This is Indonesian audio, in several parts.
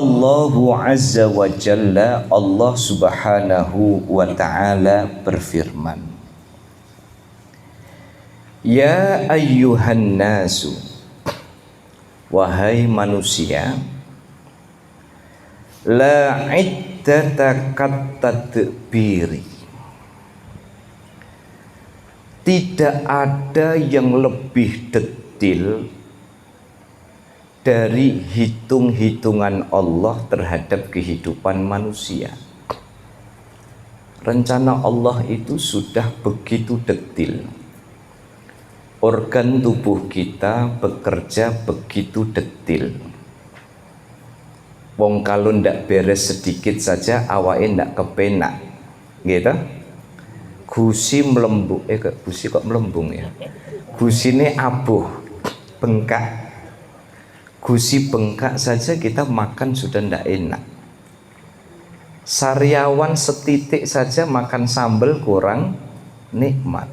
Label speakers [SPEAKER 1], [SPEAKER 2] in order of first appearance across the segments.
[SPEAKER 1] Allahu azza wa jalla, Allah subhanahu wa ta'ala berfirman, ya ayyuhan nasu, wahai manusia, la iddata kattadbiri, tidak ada yang lebih detil dari hitung-hitungan Allah terhadap kehidupan manusia. Rencana Allah itu sudah begitu detil. Organ tubuh kita bekerja begitu detil. Wong kalau ndak beres sedikit saja awake ndak kepenak, gitu. Gusi melembung, gusi kok melembung ya? Gusine abuh, bengkak. Gusi bengkak saja kita makan sudah ndak enak. Sariawan setitik saja makan sambal kurang nikmat.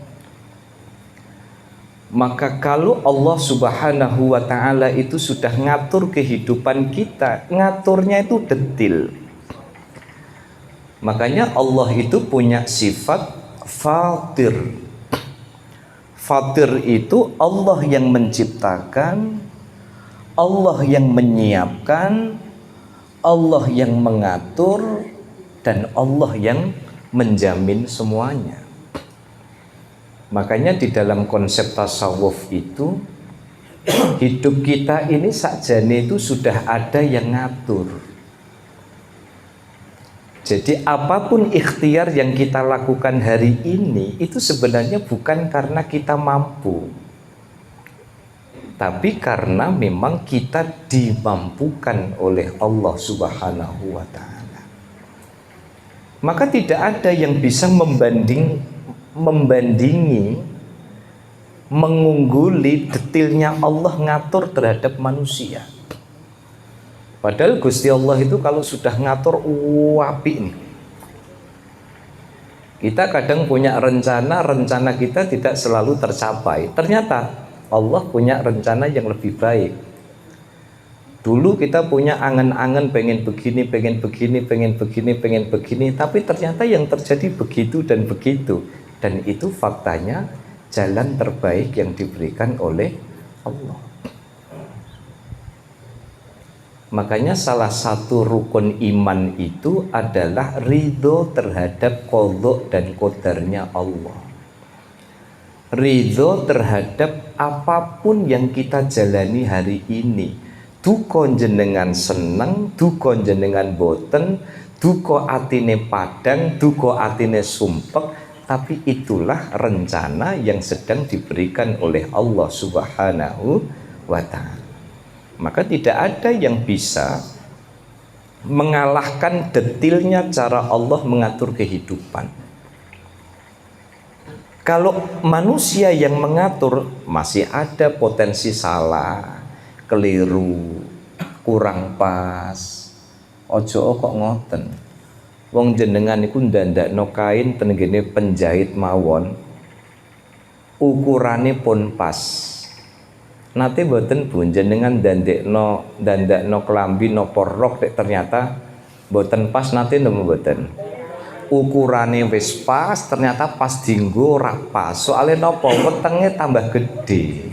[SPEAKER 1] Maka kalau Allah subhanahu wa ta'ala itu sudah ngatur kehidupan kita, ngaturnya itu detil. Makanya Allah itu punya sifat fatir. Fatir itu Allah yang menciptakan, Allah yang menyiapkan, Allah yang mengatur, dan Allah yang menjamin semuanya. Makanya di dalam konsep tasawuf itu, hidup kita ini sakjane itu sudah ada yang ngatur. Jadi apapun ikhtiar yang kita lakukan hari ini itu sebenarnya bukan karena kita mampu, tapi karena memang kita dimampukan oleh Allah subhanahu wa ta'ala. Maka tidak ada yang bisa membandingi, mengungguli detilnya Allah ngatur terhadap manusia. Padahal Gusti Allah itu kalau sudah ngatur apik nih. Kita kadang punya rencana kita tidak selalu tercapai. Ternyata Allah punya rencana yang lebih baik. Dulu kita punya angan-angan pengen begini, tapi ternyata yang terjadi begitu dan begitu. Dan itu faktanya jalan terbaik yang diberikan oleh Allah. Makanya salah satu rukun iman itu adalah ridho terhadap qadha dan qadarnya Allah. Ridho terhadap apapun yang kita jalani hari ini. Duka jenengan seneng, duka jenengan boten, duka atine padang, duka atine sumpek, tapi itulah rencana yang sedang diberikan oleh Allah subhanahu wa ta'ala. Maka tidak ada yang bisa mengalahkan detilnya cara Allah mengatur kehidupan. Kalau manusia yang mengatur masih ada potensi salah, keliru, kurang pas. Ojo kok ngoten. Wong jenengan iku ndandakno kain ten ngene penjahit mawon. Ukurane pun pas. Nate mboten Bu jenengan dandakno klambi napa rok ternyata mboten pas, nate nemu mboten. Ukurane wis pas, ternyata pas dinggo ora pas. Soale napa? Wetenge tambah gede.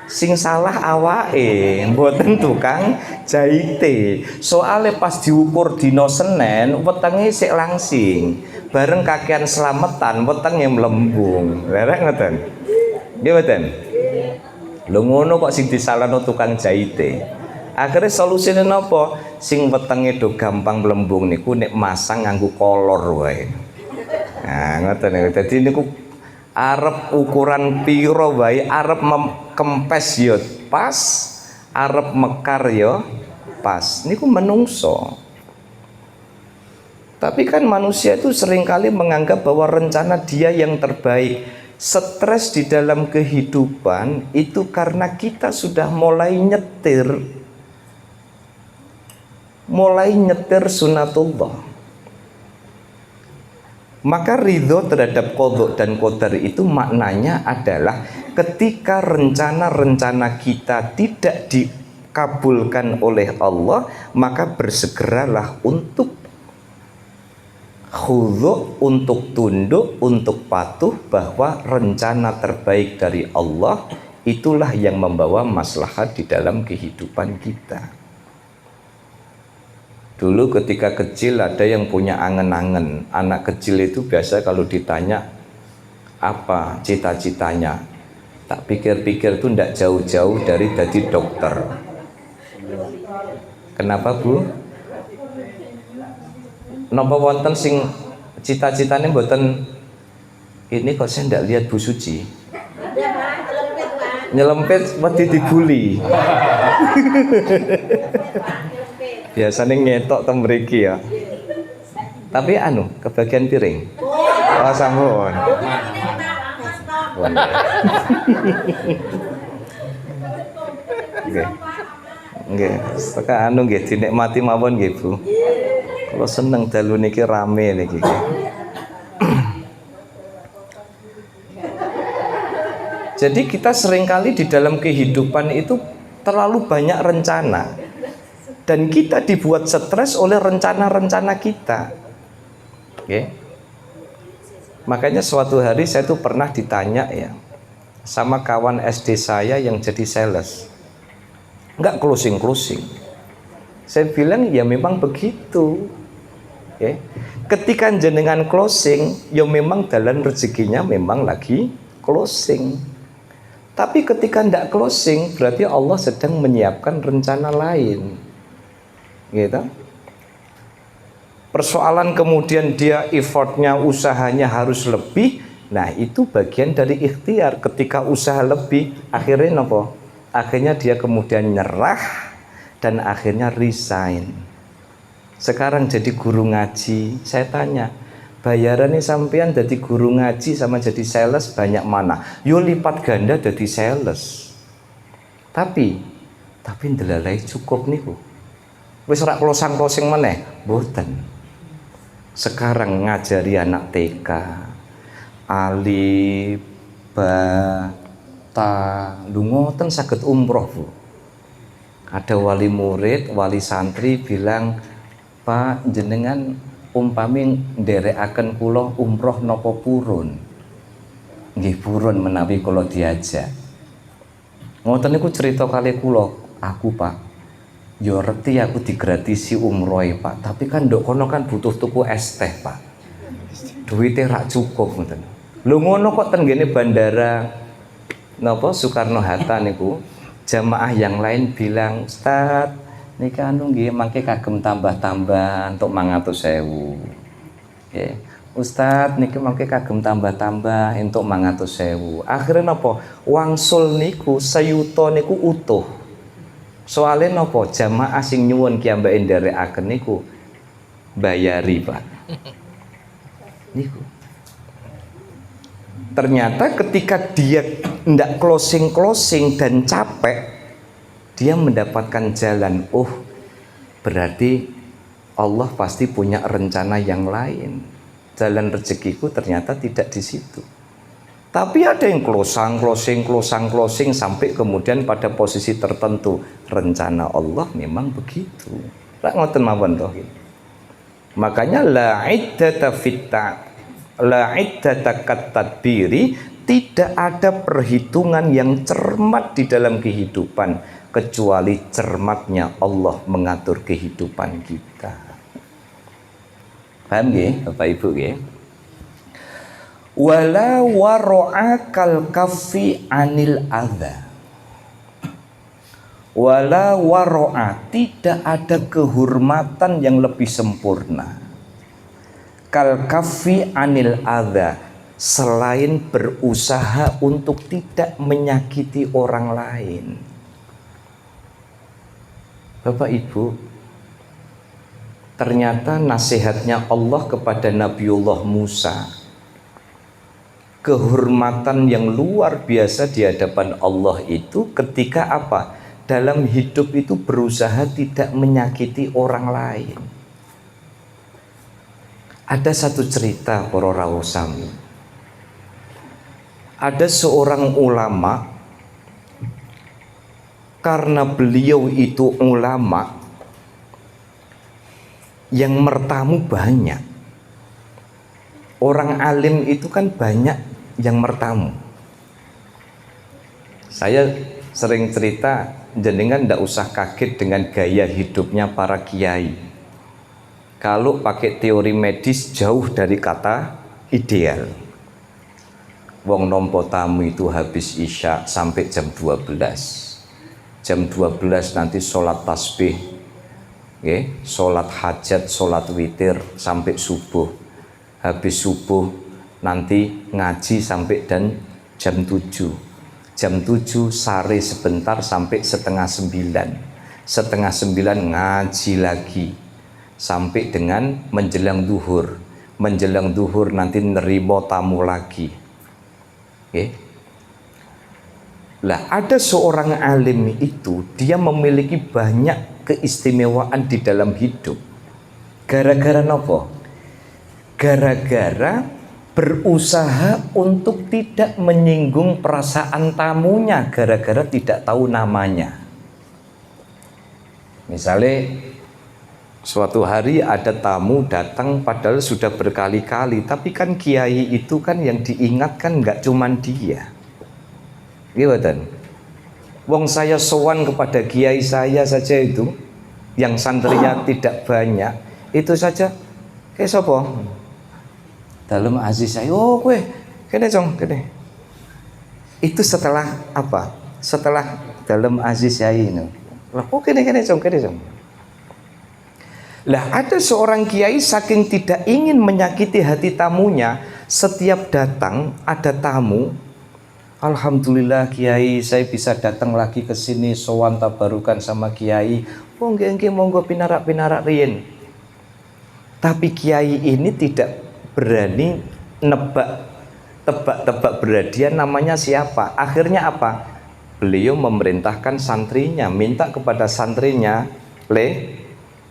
[SPEAKER 1] Sing salah awake, mboten tukang jahite. Soale pas diukur dina Senin, wetenge sik langsing. Bareng kakean slametan, wetenge mlembung. Lha ngoten. Nggih mboten? Lho ngono kok sing disalahno tukang jahite. Akhirnya solusinya napa? Sing wetenge do gampang melembung niku nek masang nganggo kolor wae. Nah, ngoten niku. Dadi niku arep ukuran pira wae, arep kempes ya pas, arep mekar ya pas. Niku menungso. Tapi kan manusia itu seringkali menganggap bahwa rencana dia yang terbaik. Stres di dalam kehidupan itu karena kita sudah mulai nyetir sunatullah. Maka ridho terhadap qadha dan qadar itu maknanya adalah ketika rencana-rencana kita tidak kabulkan oleh Allah, maka bersegeralah untuk khudu', untuk tunduk, untuk patuh bahwa rencana terbaik dari Allah itulah yang membawa maslahat di dalam kehidupan kita. Dulu ketika kecil ada yang punya angen-angen. Anak kecil itu biasa kalau ditanya apa cita-citanya, tak pikir-pikir tuh ndak jauh-jauh dari jadi dokter. Kenapa Bu? Napa wonten sing cita-citane mboten ini kok saya ndak lihat Bu Suci? Nyelempit wedi dibuli. Biasanya ngetok tem mriki ya. Tapi anu kebagian piring. Oh sampun. Nggih. Nggih, saka anu nggih dinikmati mawon nggih Bu. Kalau seneng dalu niki rame niki. Jadi kita seringkali di dalam kehidupan itu terlalu banyak rencana. Dan kita dibuat stres oleh rencana-rencana kita. Oke. Makanya suatu hari saya tuh pernah ditanya ya sama kawan SD saya yang jadi sales. Enggak closing. Saya bilang ya memang begitu. Oke. Ketika jenengan closing, ya memang dalam rezekinya memang lagi closing. Tapi ketika enggak closing, berarti Allah sedang menyiapkan rencana lain. Gitu. Persoalan kemudian dia effortnya, usahanya harus lebih. Nah itu bagian dari ikhtiar. Ketika usaha lebih, akhirnya apa? Akhirnya dia kemudian nyerah dan akhirnya resign. Sekarang jadi guru ngaji. Saya tanya, bayarannya sampean jadi guru ngaji sama jadi sales banyak mana? Yo lipat ganda jadi sales. Tapi ndelalai cukup niku. Wis ora closing meneh, mboten. Sekarang ngajari anak TK, alif, ba, ta, ngoten saged umroh Bu. Ada wali murid, wali santri bilang, Pak jenengan umpami nderekaken kula umroh napa purun? Nggih purun menawi kula diajak. Ngoten niku cerita kali kula, aku Pak. Yo reti aku digratisi umroh Pak, tapi kan ndok kono kan butuh tuku es teh Pak. Duitnya rak cukup ngoten. Lho ngono kok ten ngene bandara napa Soekarno Hatta niku jamaah yang lain bilang, "Ustaz, niki anu nggih mangke kagem tambah-tambah untuk 500.000." Nggih. Ustaz niki mangke kagem tambah-tambah untuk 500.000. Akhirnya napa? Wangsul niku sayuta niku utuh. Soalnya nopo jamaah sing nyuwun ki ambek nderekaken niku bayari Pak. Niku. Ternyata ketika dia ndak closing dan capek, dia mendapatkan jalan. Oh, berarti Allah pasti punya rencana yang lain. Jalan rezekiku ternyata tidak di situ. Tapi ada yang closing sampai kemudian pada posisi tertentu. Rencana Allah memang begitu. Tak ngoten mawon toh. Makanya la iddata kat-tadbiri, tidak ada perhitungan yang cermat di dalam kehidupan kecuali cermatnya Allah mengatur kehidupan kita. Paham nggih Bapak Ibu nggih? Wala waro'a kal kaffi anil adha. Wala waro'a, tidak ada kehormatan yang lebih sempurna kal kaffi anil adha, selain berusaha untuk tidak menyakiti orang lain. Bapak Ibu, ternyata nasihatnya Allah kepada Nabiullah Musa, kehormatan yang luar biasa di hadapan Allah itu ketika apa? Dalam hidup itu berusaha tidak menyakiti orang lain. Ada satu cerita para rawuh sami. Ada seorang ulama karena beliau itu ulama yang mertamu banyak. Orang alim itu kan banyak yang mertamu. Saya sering cerita, jenengan ndak usah kaget dengan gaya hidupnya para kiai. Kalau pakai teori medis jauh dari kata ideal. Wong nompo tamu itu habis isya sampai jam 12. Jam 12 nanti sholat tasbih, sholat hajat, sholat witir sampai subuh. Habis subuh nanti ngaji sampai dan jam 7. Jam 7 sare sebentar sampai setengah 9. Setengah 9 ngaji lagi sampai dengan menjelang duhur. Menjelang duhur nanti nerimo tamu lagi. Lah ada seorang alim itu, dia memiliki banyak keistimewaan di dalam hidup. Gara-gara nopo? Gara-gara berusaha untuk tidak menyinggung perasaan tamunya, gara-gara tidak tahu namanya. Misalnya suatu hari ada tamu datang padahal sudah berkali-kali, tapi kan kiai itu kan yang diingatkan nggak cuman dia. Gimana? Wong saya sowan kepada kiai saya saja itu, yang santrinya tidak banyak, itu saja. Sopo? Dalam aziz saya, oh kue, kene cong, kene. Itu setelah apa? Setelah dalam aziz saya ini. Oh kene cong, kene cong. Lah ada seorang kiai saking tidak ingin menyakiti hati tamunya, setiap datang ada tamu, alhamdulillah kiai saya bisa datang lagi ke sini sowan tabarukan sama kiai. Oh nggih monggo pinarak riyen. Tapi kiai ini tidak berani tebak berhadiah namanya siapa. Akhirnya apa? Beliau memerintahkan santrinya, minta kepada santrinya,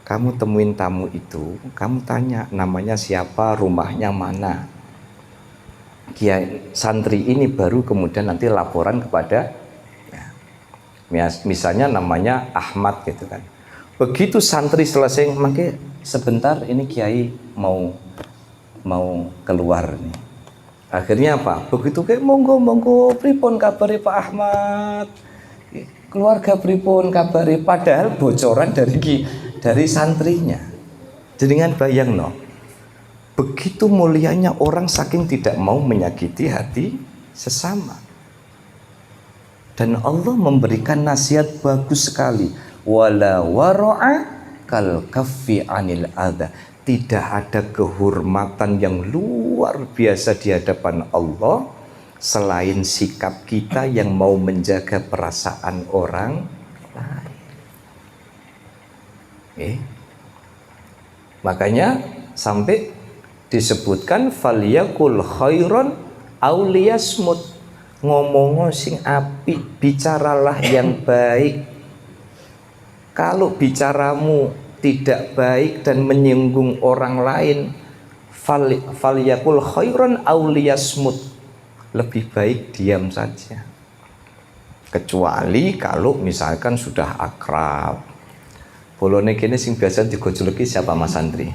[SPEAKER 1] kamu temuin tamu itu, kamu tanya namanya siapa, rumahnya mana. Kiai santri ini baru kemudian nanti laporan kepada, misalnya namanya Ahmad gitu kan. Begitu santri selesai, makanya sebentar ini kiai mau keluar nih. Akhirnya apa? Begitu kayak monggo pripun kabare Pak Ahmad, keluarga pripun kabare, padahal bocoran dari santrinya. Jenengan bayang no, begitu mulianya orang saking tidak mau menyakiti hati sesama. Dan Allah memberikan nasihat bagus sekali, wala wara'a kal kaffi anil adha. Tidak ada kehormatan yang luar biasa di hadapan Allah selain sikap kita yang mau menjaga perasaan orang lain. Makanya sampai disebutkan falyakul khairon aw liyasmut, ngomong sing apik, bicaralah yang baik. Kalau bicaramu tidak baik dan menyinggung orang lain, falyakul khairan aw liyasmut, lebih baik diam saja. Kecuali kalau misalkan sudah akrab. Bolone kene sing biasa digojoloki siapa Mas Andri?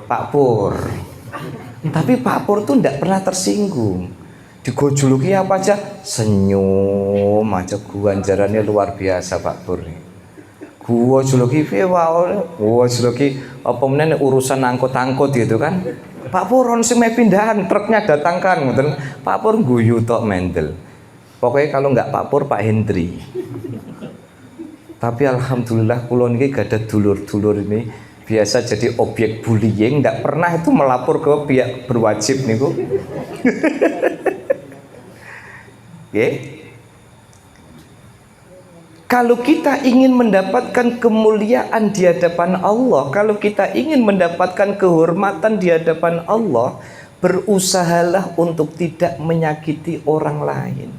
[SPEAKER 1] Pak Pur. Tapi Pak Pur tuh tidak pernah tersinggung. Digojoloki apa aja senyum aja, ganjarannya luar biasa Pak Pur. Gua juluki gua juluki apa meneh urusan angkut-angkut gitu kan. Pak Pur on sing pindahan truknya datangkan ngoten. Pak Pur guyu tok mendel. Pokoknya kalau enggak Pak Pur Pak Hendri. Tapi alhamdulillah kula niki gadah dulur-dulur ini biasa jadi objek bullying, enggak pernah itu melapor ke pihak berwajib niku. Kalau kita ingin mendapatkan kemuliaan di hadapan Allah, kalau kita ingin mendapatkan kehormatan di hadapan Allah, berusahalah untuk tidak menyakiti orang lain.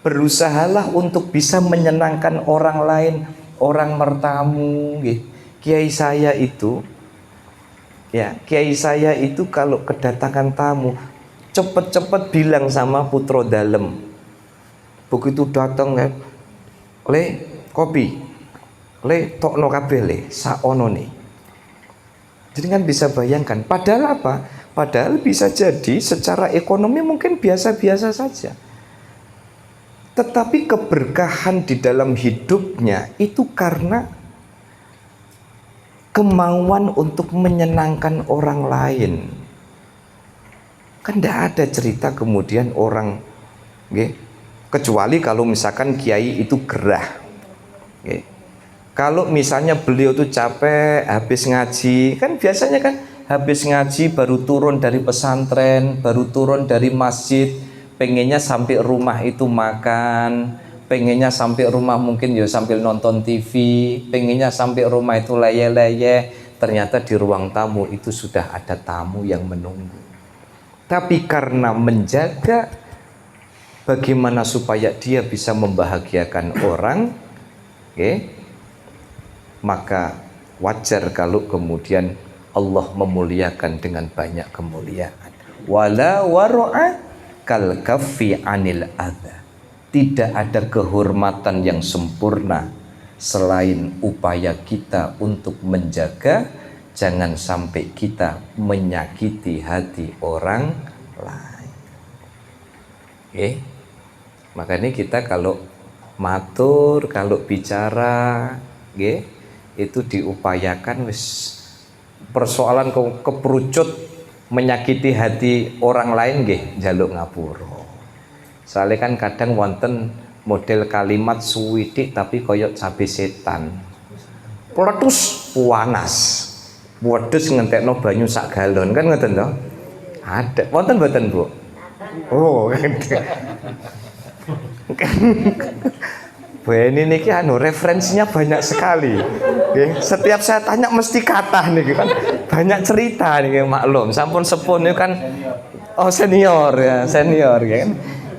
[SPEAKER 1] Berusahalah untuk bisa menyenangkan orang lain, orang mertamu. Kiai saya itu, kiai saya itu kalau kedatangan tamu, cepet-cepet bilang sama putra dalem, Begitu datang le kopi, le tokno kabeh le saono nih. Jadi kan bisa bayangkan, padahal apa? Padahal bisa jadi secara ekonomi mungkin biasa-biasa saja. Tetapi keberkahan di dalam hidupnya itu karena kemauan untuk menyenangkan orang lain. Kan tidak ada cerita kemudian orang, kecuali kalau misalkan kiai itu gerah. Kalau misalnya beliau tuh capek habis ngaji, kan biasanya kan habis ngaji baru turun dari pesantren, baru turun dari masjid, pengennya sampai rumah itu makan, pengennya sampai rumah mungkin ya sambil nonton TV, pengennya sampai rumah itu leye-leye, ternyata di ruang tamu itu sudah ada tamu yang menunggu. Tapi karena menjaga bagaimana supaya dia bisa membahagiakan orang, maka wajar kalau kemudian Allah memuliakan dengan banyak kemuliaan. Wala waro'a kal kaffi anil adha. Tidak ada kehormatan yang sempurna selain upaya kita untuk menjaga jangan sampai kita menyakiti hati orang lain. Makanya kita kalau matur, kalau bicara, itu diupayakan wis persoalan keperucut menyakiti hati orang lain njaluk ngapura. Soalnya kan kadang wonten model kalimat suwidik tapi koyok cabe setan. Peletus panas. Wedhus ngentekno banyu sak galon kan ngoten to? Ada. Wonten mboten, Bu? Oh, ini niki referensinya banyak sekali. Setiap saya tanya mesti kata nih kan banyak cerita nih maklum. Sampun sepun itu kan senior ya kan.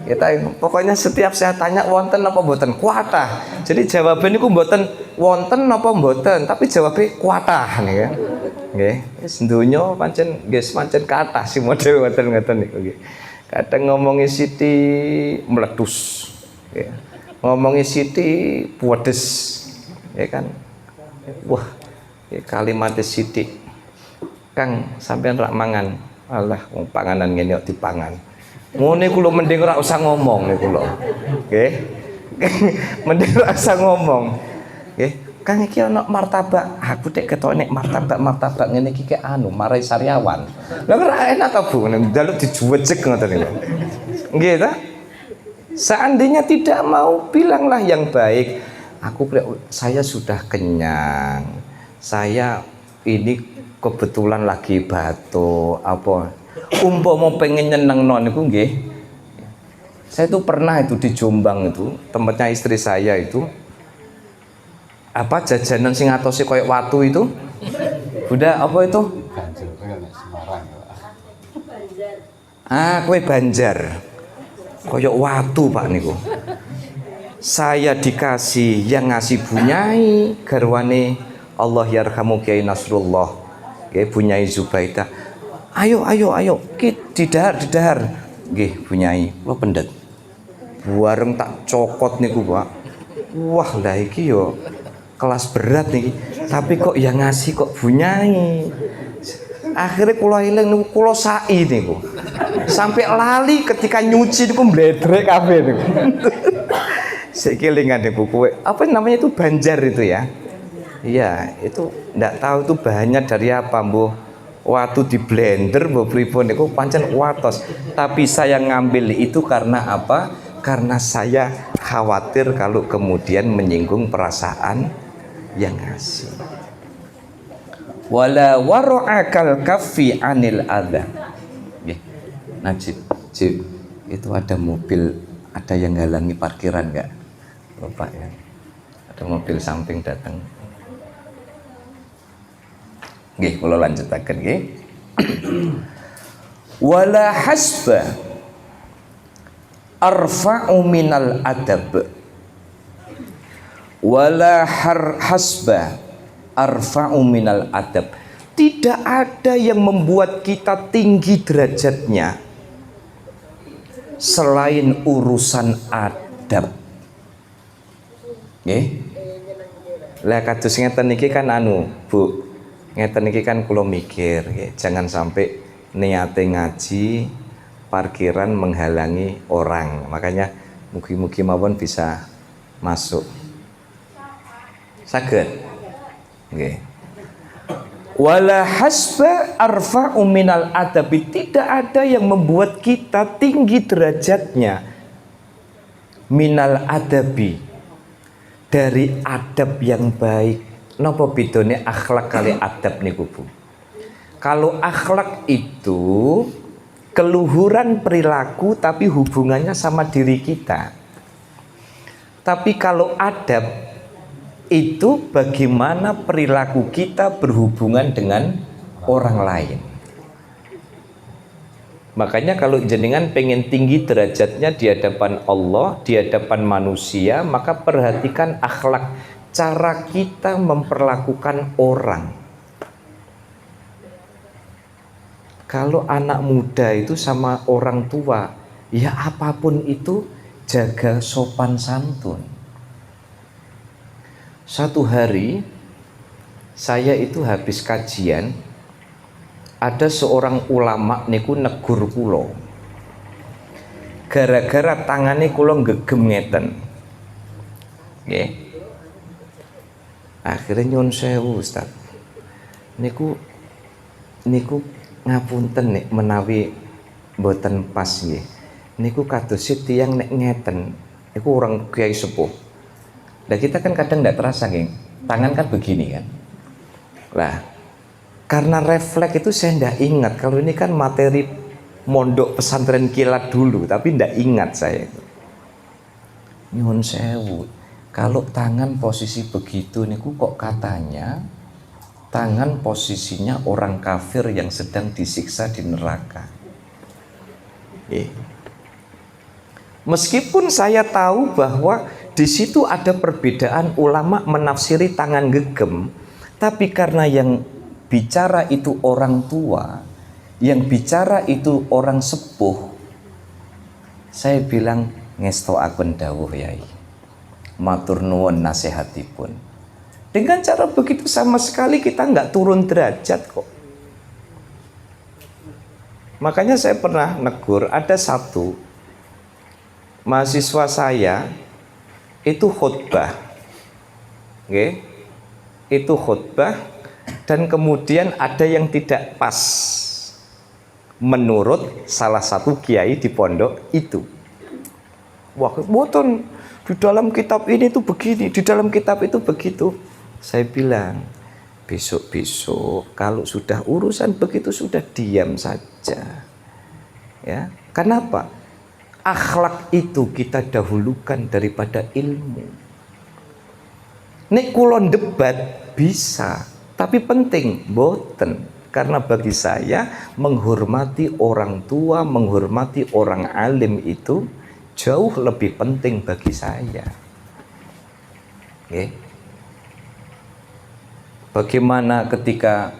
[SPEAKER 1] Kita pokoknya setiap saya tanya wonten apa mboten kuatah. Jadi jawaban niku mboten wonten apa mboten, tapi jawabnya kuatah nih kan. Nggih, wis donya pancen kathah sing model ngoten-ngoten niku nggih. Kadang ngomongi Siti meletus. Ya. Ngomongi Siti puades, ya kan? Wah, kalimatnya Siti, Kang sampean rak mangan, alah, panganan ngene kok dipangan. Ngene kula mending ora usah ngomong niku lho, nggih. Mending ora usah ngomong, nggih. Kang iki ana martabak, aku tek ketok nek martabak ngene iki kek marai sariawan. Lah ora enak ta Bu, njaluk dijuwejeg ngoten niku. Nggih ta? Seandainya tidak mau, bilanglah yang baik. Saya sudah kenyang. Saya ini kebetulan lagi batuk apa. Umpama pengen nyenengno niku nggih. Saya itu pernah itu di Jombang itu, tempatnya istri saya itu. Apa jajanan sing atose koyo watu itu? Udah apa itu? Kue Banjar. Koyok watu Pak niku. Saya dikasih yang ngasih Bunyai garwane Allah yarhamu Kiai Nasrullah. Bunyai Zubaidah. Ayo didahar. Nggih Bunyai, kula pendet. Bareng tak cokot niku Pak. Wah lah iki yo kelas berat nih. Tapi kok yang ngasih kok Bunyai. Akhirnya kula eling niku kula sai niku. Sampai lali ketika nyuci niku mbledrek kabeh niku. Saiki elingan niku kowe. Apa namanya itu Banjar itu ya? Iya, itu ndak tahu itu bahannya dari apa, mbuh. Watu di blender mbuh pripun niku pancen watos. Tapi saya ngambil itu karena apa? Karena saya khawatir kalau kemudian menyinggung perasaan yang ngasih. Wala waro'akal kaffi anil adha. Najib, itu ada mobil, ada yang halangi parkiran enggak? Bapak ya. Ada mobil samping datang. Nggih, kula lanjutaken nggih. Wala hasba arfa'u minal adab. Wala hasba arfa'u minal adab. Tidak ada yang membuat kita tinggi derajatnya selain urusan adab. Nggih. Lah kados ngeten iki kan Bu. Ngeten iki kan kula mikir, nggih, jangan sampai niate ngaji parkiran menghalangi orang. Makanya mugi-mugi mawon bisa masuk. Saged. Nggih. Wala hasba arfa'u minal adabi. Tidak ada yang membuat kita tinggi derajatnya minal adabi, dari adab yang baik. Napa bedane akhlak kali adab niku, Bu? Kalau akhlak itu keluhuran perilaku tapi hubungannya sama diri kita. Tapi kalau adab itu bagaimana perilaku kita berhubungan dengan orang lain. Makanya kalau jenengan pengen tinggi derajatnya di hadapan Allah, di hadapan manusia, maka perhatikan akhlak, cara kita memperlakukan orang. Kalau anak muda itu sama orang tua, ya apapun itu jaga sopan santun. Satu hari saya itu habis kajian, ada seorang ulama niku negur kula. Gara-gara tangane kula gegem ngeten. Nggih. Akhirnya nyun sewu Ustaz. Niku ngapunten nek menawi mboten pas nggih. Niku kados tiyang nek ngeten. Niku orang kiai sepuh. Nah kita kan kadang tidak terasa nggih. Tangan kan begini kan. Lah karena refleks itu saya tidak ingat. Kalau ini kan materi mondok pesantren kilat dulu, tapi tidak ingat saya. Nyun sewu, kalau tangan posisi begitu niku kok katanya tangan posisinya orang kafir yang sedang disiksa di neraka. Meskipun saya tahu bahwa di situ ada perbedaan ulama menafsiri tangan gegem, tapi karena yang bicara itu orang tua, yang bicara itu orang sepuh, saya bilang ngestoaken dawuh Yai, matur nuwun nasihatipun. Dengan cara begitu sama sekali kita nggak turun derajat kok. Makanya saya pernah negur, ada satu mahasiswa saya itu khutbah, itu khutbah. Dan kemudian ada yang tidak pas menurut salah satu kiai di pondok itu. Wah, boten di dalam kitab ini tuh begini, di dalam kitab itu begitu. Saya bilang, besok-besok kalau sudah urusan begitu sudah diam saja. Ya, kenapa? Akhlak itu kita dahulukan daripada ilmu. Nek kulon debat bisa, tapi penting boten, karena bagi saya menghormati orang tua, menghormati orang alim itu jauh lebih penting bagi saya. Bagaimana ketika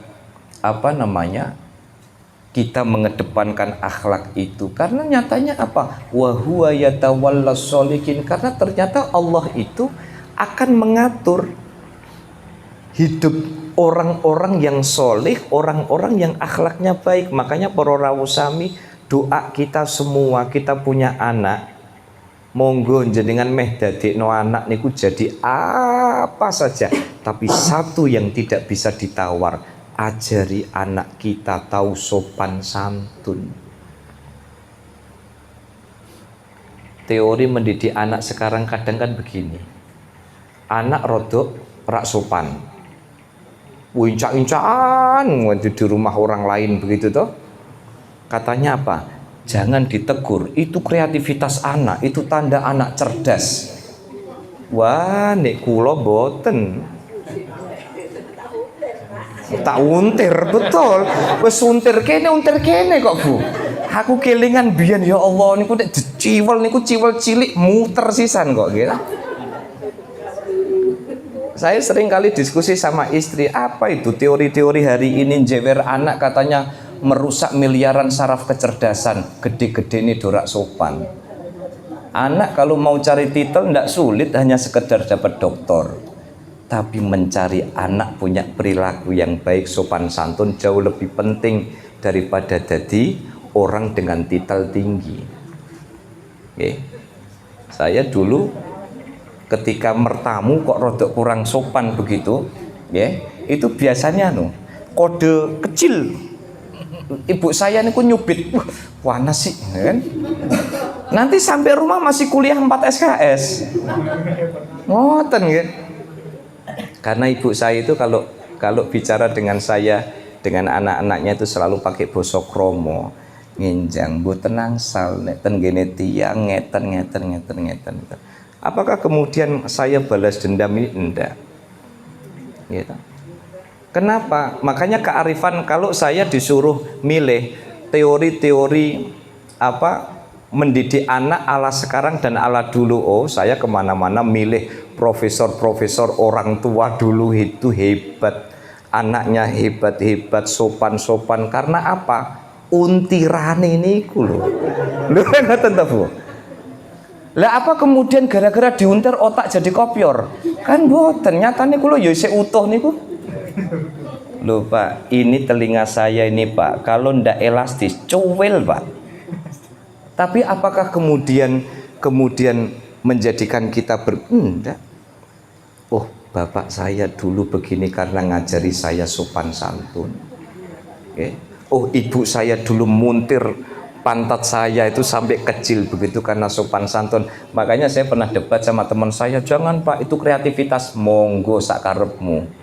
[SPEAKER 1] kita mengedepankan akhlak itu, karena nyatanya apa? Wa huwa yatawallas sholihin, karena ternyata Allah itu akan mengatur hidup orang-orang yang solih, orang-orang yang akhlaknya baik. Makanya para rawuh sami, doa kita semua, kita punya anak, monggo jenengan meh dadekno anak niku jadi apa saja, tapi satu yang tidak bisa ditawar, ajari anak kita tahu sopan santun. Teori mendidik anak sekarang kadang kan begini, anak rodok rak sopan, wincak-wincakan di rumah orang lain begitu toh. Katanya apa? Jangan ditegur, itu kreativitas anak, itu tanda anak cerdas. Wah, nek kula boten. Tak untir betul. Wes untir kene kok, Bu. Aku kelingan biyen ya Allah niku nek ciwel niku ciwel cilik muter sisan kok gitu. Saya sering kali diskusi sama istri, apa itu teori-teori hari ini jewer anak katanya merusak miliaran saraf kecerdasan, gede-gede ini dorak sopan. Anak kalau mau cari titel tidak sulit, hanya sekedar dapat doktor. Tapi mencari anak punya perilaku yang baik, sopan santun jauh lebih penting daripada jadi orang dengan titel tinggi. Oke. Saya dulu ketika mertamu kok rodok kurang sopan begitu, ya, itu biasanya kode kecil. Ibu saya niku nyubit, wah panas sih, kan? Nanti sampai rumah masih kuliah 4 SKS. Ngoten kan? Karena ibu saya itu kalau bicara dengan saya, dengan anak-anaknya itu selalu pakai basa kromo. Nginjang, mboten nangsal nek ten gene tiyang ngeten. Apakah kemudian saya balas dendam ini? Enggak. Gitu. Kenapa? Makanya kearifan, kalau saya disuruh milih teori-teori mendidik anak ala sekarang dan ala dulu, saya kemana-mana milih profesor-profesor orang tua dulu itu hebat, anaknya hebat-hebat, sopan-sopan. Karena apa? Untirane niku lho. Lho ngoten ta, Bu? Lah apa kemudian gara-gara diuntir otak jadi kopior? Kan mboten, nyatane kula ya isih utuh niku. Loh Pak, ini telinga saya ini Pak, kalau ndak elastis, cowel Pak. Tapi apakah kemudian menjadikan kita enggak? Oh, bapak saya dulu begini karena ngajari saya sopan santun. Okay. Oh, ibu saya dulu muntir pantat saya itu sampai kecil begitu karena sopan santun. Makanya saya pernah debat sama teman saya, jangan Pak, itu kreativitas. Monggo sakarepmu.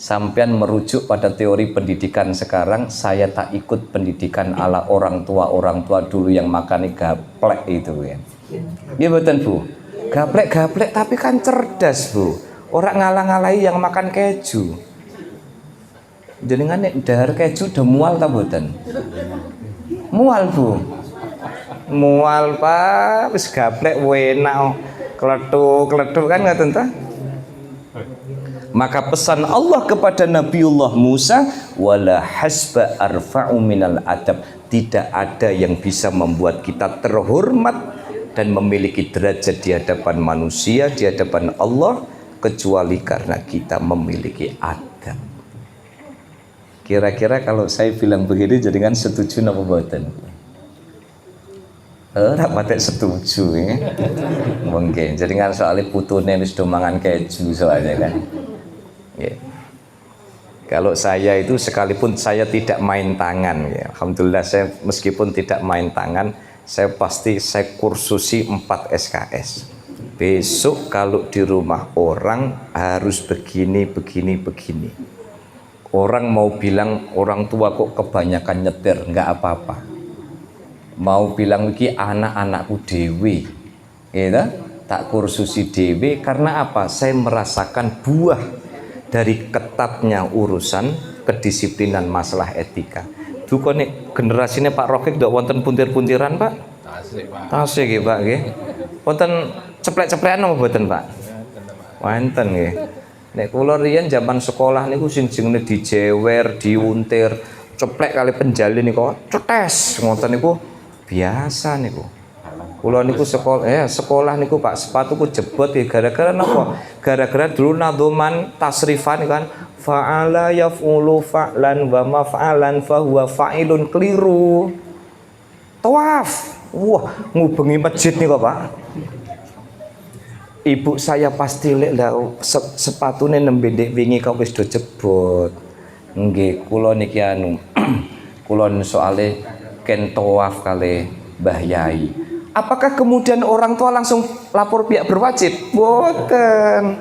[SPEAKER 1] Sampean merujuk pada teori pendidikan sekarang, saya tak ikut pendidikan ala orang tua dulu yang makannya gaplek itu ya. Iya betul Bu, gaplek tapi kan cerdas Bu. Orang ngalah-ngalahi yang makan keju. Jadi kan dahar keju udah mual tak boten? Mual Bu, mual Pak, wis gaplek wenak, kletuk kan nggak tentang? Maka pesan Allah kepada Nabiullah Musa, wala hasba arfa'u minal adab, tidak ada yang bisa membuat kita terhormat dan memiliki derajat di hadapan manusia, di hadapan Allah, kecuali karena kita memiliki adab. Kira-kira kalau saya bilang begini jadikan setuju napa mboten? Rapatek setuju ya. Mungkin jadikan soalnya putune wis do mangan keju soalnya kan. Ya. Kalau saya itu sekalipun saya tidak main tangan ya, alhamdulillah saya meskipun tidak main tangan, saya kursusi 4 SKS. Besok kalau di rumah orang harus begini. Orang mau bilang orang tua kok kebanyakan nyetir, nggak apa-apa. Mau bilang iki anak-anakku dewi, gitu, tak kursusi dewi. Karena apa? Saya merasakan buah dari ketatnya urusan kedisiplinan masalah etika. Duko nih generasinya Pak Rokik ndak wonten puntir-puntiran Pak? Tasik Pak. Tasik nggih Pak nggih. Wonten ceplek-ceplekan apa mboten Pak? Wonten nggih. Nek kula riyen zaman sekolah niku sing jenenge dijewer, diuntir, ceplek kali penjalin niku cetes ngoten niku biasa niku. Kula niku sekolah niku Pak, sepatuku jebot ya gara-gara napa? Gara-gara dulu nadzuman tasrifan kan, fa'ala yaf'ulu fa'lan wa maf'alan fa huwa fa'ilun, keliru. Tawaf. Wah, ngubengi masjid niku Pak. Ibu saya pasti lek lah sepatune nembe ndek wingi kok wis do jebot. Nggih, kula niki kula soale ken tawaf kali Mbah Yai. Apakah kemudian orang tua langsung lapor pihak berwajib? Boten.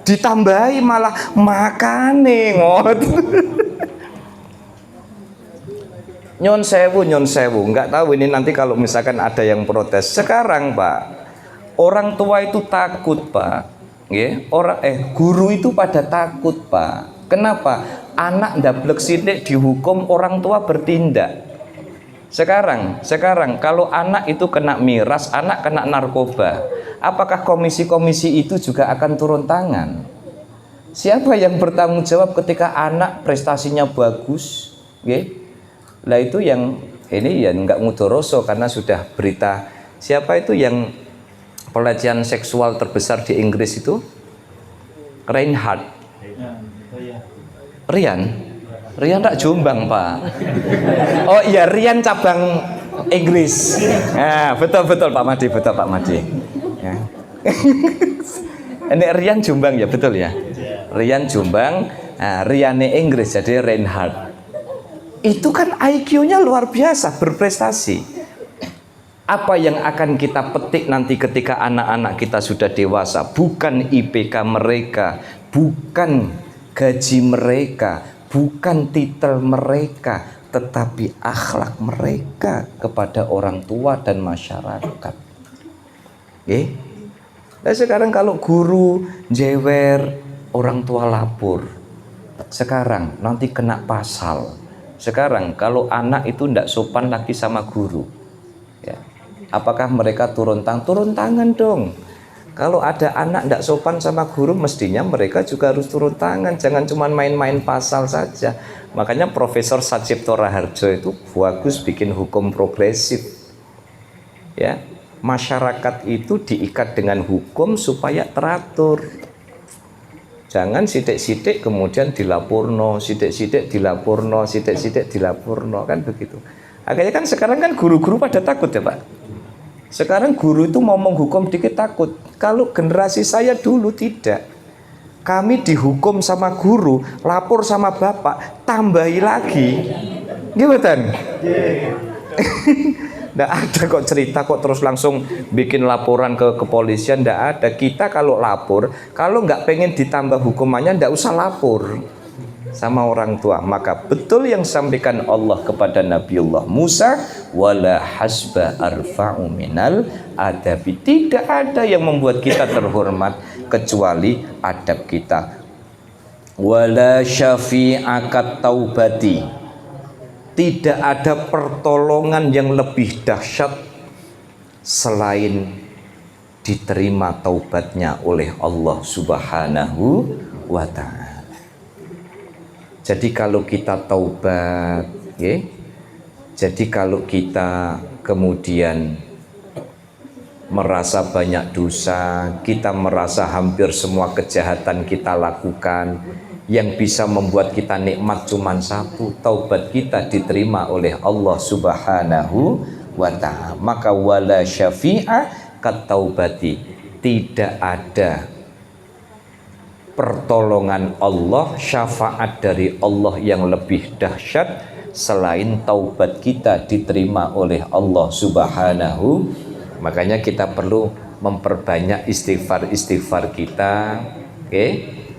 [SPEAKER 1] Ditambahi malah makane ngot. Nyon sewu, nggak tahu ini nanti kalau misalkan ada yang protes. Sekarang Pak, orang tua itu takut Pak. Guru itu pada takut Pak. Kenapa? Anak ndablek sithik dihukum, orang tua bertindak. Sekarang kalau anak itu kena miras, anak kena narkoba, apakah komisi-komisi itu juga akan turun tangan? Siapa yang bertanggung jawab ketika anak prestasinya bagus? Lah itu yang ini ya nggak mudoroso karena sudah berita. Siapa itu yang pelecehan seksual terbesar di Inggris itu? Reinhard. Rian tak Jombang, Pak. Oh iya, Rian cabang Inggris. Nah, betul Pak Madi, betul Pak Madi. Ya. Ini Rian Jombang ya, betul ya. Rian Jombang, nah, Riane Inggris jadi Reinhard. Itu kan IQ-nya luar biasa, berprestasi. Apa yang akan kita petik nanti ketika anak-anak kita sudah dewasa? Bukan IPK mereka, bukan gaji mereka, bukan titel mereka, tetapi akhlak mereka kepada orang tua dan masyarakat. Nah, sekarang kalau guru jewer, orang tua lapor. Sekarang nanti kena pasal. Sekarang kalau anak itu tidak sopan lagi sama guru, ya, apakah mereka turun tangan? Turun tangan dong. Kalau ada anak tidak sopan sama guru, mestinya mereka juga harus turun tangan. Jangan cuma main-main pasal saja. Makanya Profesor Sacipto Raharjo itu bagus bikin hukum progresif. Ya, masyarakat itu diikat dengan hukum supaya teratur. Jangan sidik-sidik kemudian dilaporno, sidik-sidik dilaporno, sidik-sidik dilaporno, kan begitu. Akhirnya kan sekarang kan guru-guru pada takut ya Pak. Sekarang guru itu ngomong hukum dikit takut. Kalau generasi saya dulu tidak. Kami dihukum sama guru, lapor sama bapak, tambahi lagi. Gimana? Nggak ada kok cerita kok terus langsung bikin laporan ke kepolisian, nggak ada. Kita kalau lapor, kalau nggak pengen ditambah hukumannya, nggak usah lapor sama orang tua. Maka betul yang sampaikan Allah kepada Nabiullah Musa, wala hasba arfa'u minal adabi. Tidak ada yang membuat kita terhormat kecuali adab kita. Wala syafi'akat taubati. Tidak ada pertolongan yang lebih dahsyat selain diterima taubatnya oleh Allah Subhanahu wa ta'ala. Jadi kalau kita taubat, ya, jadi kalau kita kemudian merasa banyak dosa, kita merasa hampir semua kejahatan kita lakukan, yang bisa membuat kita nikmat cuma satu, taubat kita diterima oleh Allah Subhanahu wa ta'ala. Maka wala syafi'a kat taubati. Tidak ada pertolongan Allah, syafaat dari Allah yang lebih dahsyat selain taubat kita diterima oleh Allah Subhanahu. Makanya kita perlu memperbanyak istighfar kita.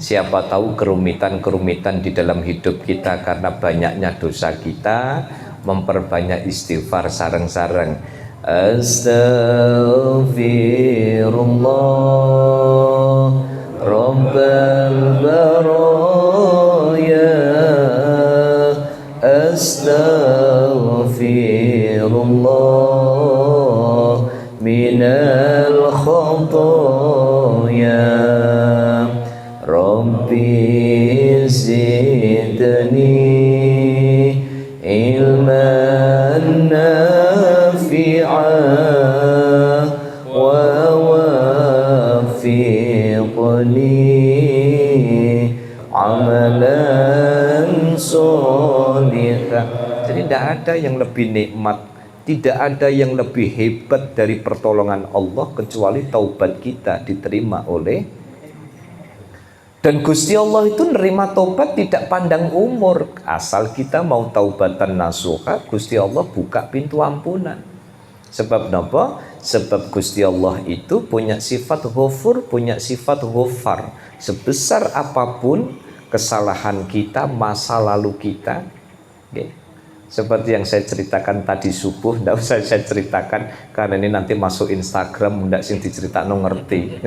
[SPEAKER 1] Siapa tahu kerumitan-kerumitan di dalam hidup kita karena banyaknya dosa kita, memperbanyak istighfar sareng-sareng. Astaghfirullah Rabbal baraya, astaghfirullah minal khotoya, Rabbi zidni ilman nafi'a wa wafiqni amalan solihah. Jadi tidak ada yang lebih nikmat, tidak ada yang lebih hebat dari pertolongan Allah kecuali taubat kita diterima oleh. Dan Gusti Allah itu nerima taubat tidak pandang umur. Asal kita mau taubatan nasuha, Gusti Allah buka pintu ampunan. Sebab apa? Sebab Gusti Allah itu punya sifat ghafur, punya sifat ghafar. Sebesar apapun kesalahan kita, masa lalu kita, seperti yang saya ceritakan tadi subuh, tidak usah saya ceritakan karena ini nanti masuk Instagram, tidak sing diceritakan ngerti.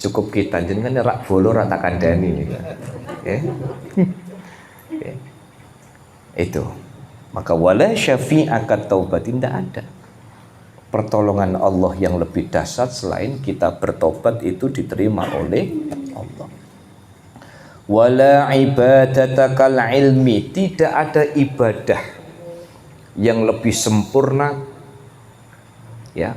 [SPEAKER 1] Cukup kita jenengan rak bolo rata kandani itu. Maka wala syafi'akat taubat, tidak ada pertolongan Allah yang lebih dahsyat selain kita bertobat itu diterima oleh Allah. Wala ibadatakal ilmi, tidak ada ibadah yang lebih sempurna, ya,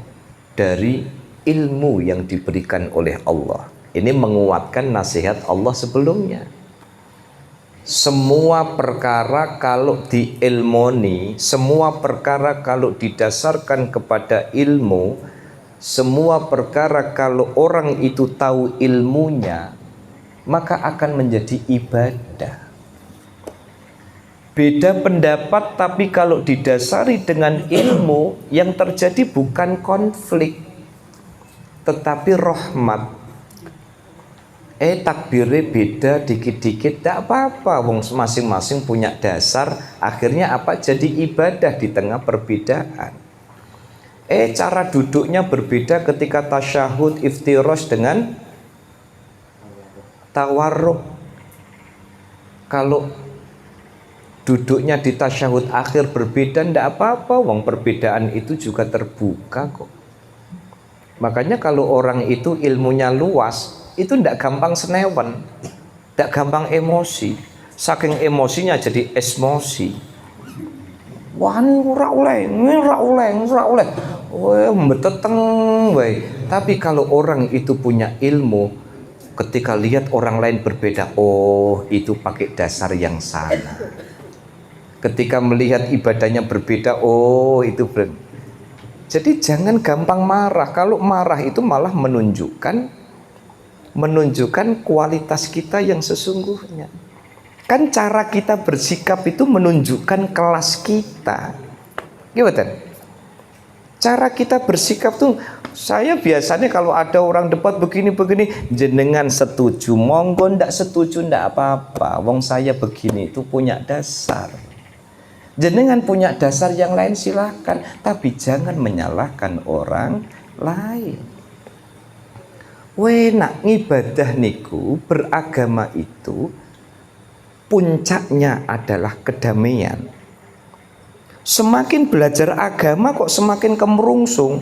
[SPEAKER 1] dari ilmu yang diberikan oleh Allah. Ini menguatkan nasihat Allah sebelumnya. Semua perkara kalau diilmoni, semua perkara kalau didasarkan kepada ilmu, semua perkara kalau orang itu tahu ilmunya, maka akan menjadi ibadah. Beda pendapat, tapi kalau didasari dengan ilmu, yang terjadi bukan konflik, tetapi rahmat. Takbirnya beda dikit-dikit, tidak apa-apa, wong masing-masing punya dasar. Akhirnya apa? Jadi ibadah di tengah perbedaan. Cara duduknya berbeda ketika tasyahud iftirosh dengan tawarruk. Kalau duduknya di tasyahud akhir berbeda, tidak apa-apa, wong perbedaan itu juga terbuka kok. Makanya kalau orang itu ilmunya luas, itu tidak gampang senewan, tidak gampang emosi. Saking emosinya jadi esmosi. Wah, ora oleh, beteteng wae. Tapi kalau orang itu punya ilmu, ketika lihat orang lain berbeda, oh itu pakai dasar yang sana. Ketika melihat ibadahnya berbeda, oh itu Jadi jangan gampang marah. Kalau marah itu malah menunjukkan kualitas kita yang sesungguhnya. Kan cara kita bersikap itu menunjukkan kelas kita. Gimana? Cara kita bersikap tuh, saya biasanya kalau ada orang debat begini-begini, jenengan setuju, monggo, ndak setuju ndak apa-apa. Wong saya begini itu punya dasar. Jenengan punya dasar yang lain silahkan, tapi jangan menyalahkan orang lain. Nak ngibadah niku, beragama itu puncaknya adalah kedamaian. Semakin belajar agama kok semakin kemerungsung.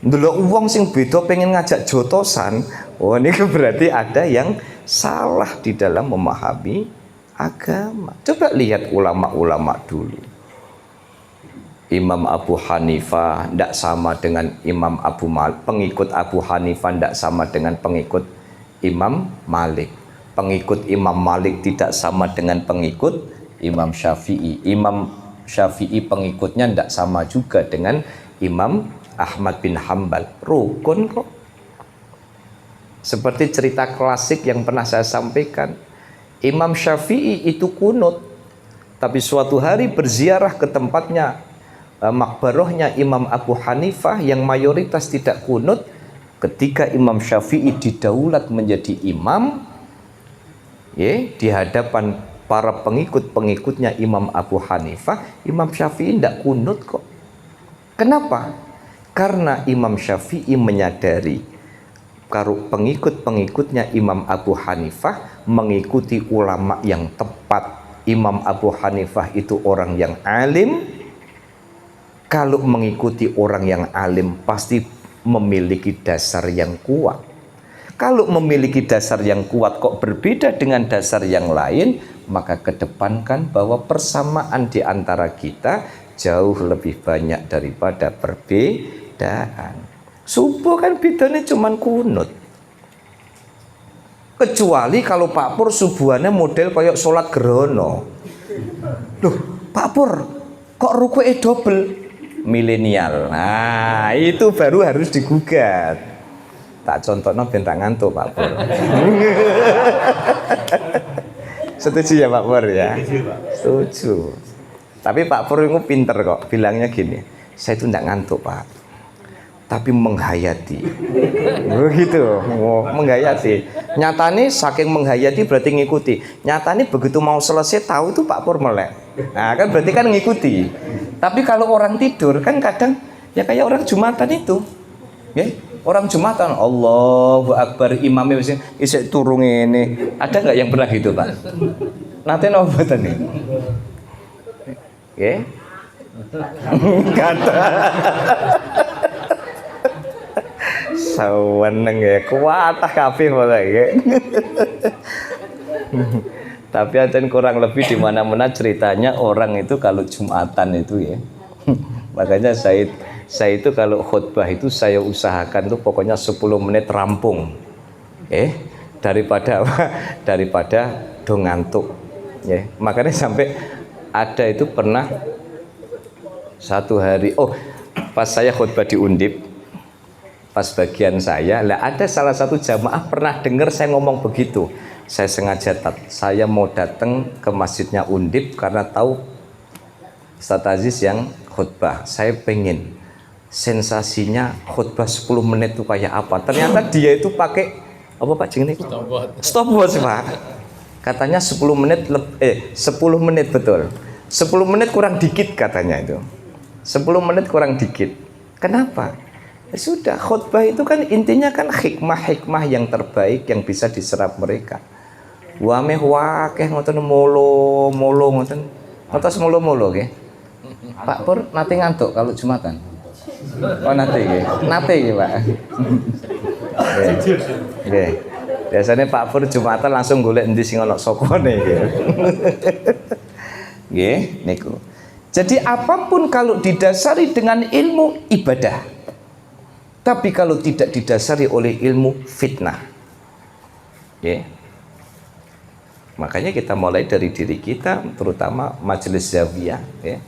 [SPEAKER 1] Ndelok wong sing beda pengen ngajak jotosan, niku berarti ada yang salah di dalam memahami agama. Coba lihat ulama-ulama dulu. Imam Abu Hanifah tidak sama dengan Imam Abu Malik. Pengikut Abu Hanifah tidak sama dengan pengikut Imam Malik. Pengikut Imam Malik tidak sama dengan pengikut Imam Syafi'i. Imam Syafi'i pengikutnya tidak sama juga dengan Imam Ahmad bin Hambal. Rukun kok. Seperti cerita klasik yang pernah saya sampaikan. Imam Syafi'i itu kunut, tapi suatu hari berziarah ke tempatnya makbarohnya Imam Abu Hanifah yang mayoritas tidak kunut. Ketika Imam Syafi'i didaulat menjadi imam, di hadapan para pengikut-pengikutnya Imam Abu Hanifah, Imam Syafi'i tidak kunut kok. Kenapa? Karena Imam Syafi'i menyadari kalau pengikut-pengikutnya Imam Abu Hanifah mengikuti ulama yang tepat. Imam Abu Hanifah itu orang yang alim. Kalau mengikuti orang yang alim pasti memiliki dasar yang kuat. Kalau memiliki dasar yang kuat kok berbeda dengan dasar yang lain, maka kedepankan bahwa persamaan di antara kita jauh lebih banyak daripada perbedaan. Subuh kan bedanya cuman kunut. Kecuali kalau Pak Pur subuhannya model kayak sholat gerono. Loh, Pak Pur kok rukuke double? Milenial. Nah, itu baru harus digugat. Tak contohnya bentak ngantuk Pak Pur. Setuju ya Pak Pur ya? Setuju. Tapi Pak Pur itu pinter kok, bilangnya gini, saya itu tidak ngantuk Pak, tapi menghayati. Begitu, menghayati. Nyatanya saking menghayati berarti ngikuti. Nyatanya begitu mau selesai tahu itu Pak Pur melek. Nah kan berarti kan ngikuti. Tapi kalau orang tidur kan kadang ya kayak orang Jumatan itu, ya orang Jumatan Allahu Akbar imamnya isek turun ini. Ada nggak yang pernah gitu Pak? Nanti nobatan nih, ya? Kata saweneng ya kuatah kabeh ya. Tapi acan kurang lebih di mana-mana ceritanya orang itu kalau Jumatan itu ya. Makanya Saya itu kalau khutbah itu saya usahakan tuh pokoknya 10 menit rampung. Daripada apa? Daripada do ngantuk. Ya, makanya sampai ada itu pernah satu hari, pas saya khutbah di Undip, pas bagian saya, lah ada salah satu jamaah pernah dengar saya ngomong begitu. Saya sengaja saya mau datang ke masjidnya Undip karena tahu Ustaz Aziz yang khutbah. Saya pengen sensasinya khutbah 10 menit itu kayak apa. Ternyata dia itu pakai apa Pak Jeng ini? Stopwatch Pak. Katanya 10 menit 10 menit betul. 10 menit kurang dikit katanya itu. 10 menit kurang dikit. Kenapa? Ya sudah, khutbah itu kan intinya kan hikmah-hikmah yang terbaik yang bisa diserap mereka. Wa meh wakeh ngoten molo ngoten. Ngotos molo nggih. Pak Pur nate ngantuk kalau Jumatan. Oh nate nggih. Nate nggih, Pak. Nggih. Biasanya Pak Pur Jumatan langsung golek endi sing ana sokone nggih. Nggih, niku. Jadi apapun kalau didasari dengan ilmu ibadah. Tapi kalau tidak didasari oleh ilmu fitnah. Ya. Makanya kita mulai dari diri kita, terutama majelis zawiyah, ya.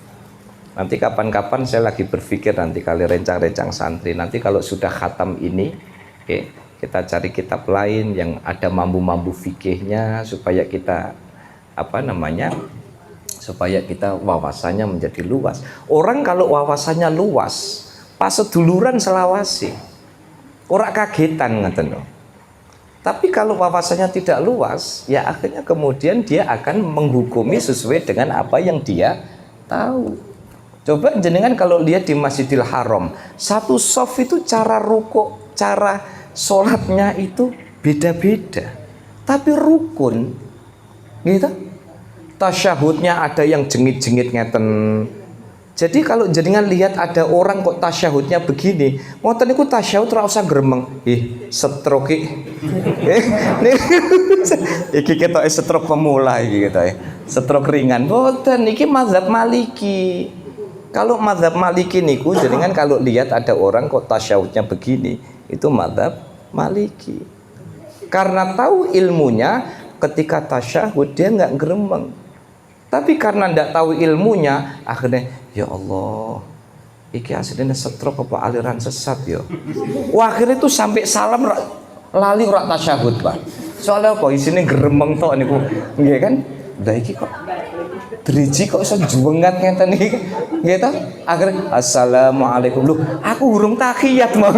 [SPEAKER 1] Nanti kapan-kapan saya lagi berpikir nanti kali rencang-rencang santri, nanti kalau sudah khatam ini, ya, kita cari kitab lain yang ada mambu-mambu fikihnya supaya kita supaya kita wawasannya menjadi luas. Orang kalau wawasannya luas, pas seduluran selawasi, ora kagetan ngeten loh. Tapi kalau wawasannya tidak luas, ya akhirnya kemudian dia akan menghukumi sesuai dengan apa yang dia tahu. Coba jenengan kalau lihat di Masjidil Haram, satu shaf itu cara rukuk, cara sholatnya itu beda-beda. Tapi rukun, gitu. Tasyahudnya ada yang jengit-jengit ngeten. Jadi kalau jenengan lihat ada orang kok tasyahudnya begini, ngoten niku tasyahud ora usah gremeng. Stroke iki ketoke stroke pemula iki ketoke. Stroke ringan. Mboten iki mazhab Maliki. Kalau mazhab Maliki niku jenengan kalau lihat ada orang kok tasyahudnya begini, itu mazhab Maliki. Karena tahu ilmunya, ketika tasyahud dia enggak gremeng. Tapi karena tidak tahu ilmunya, akhirnya ya Allah, iki aslinya stroke apa aliran sesat ya. Wah, akhirnya itu sampai salam lali ora tasyahud, Pak. Soalnya apa isine gremeng tok niku. Nggih kan? Lah iki kok driji kok iso juwengat ngeten iki. Nggih ta? Akhirnya assalamualaikum. Loh, aku urung tahiyat mau.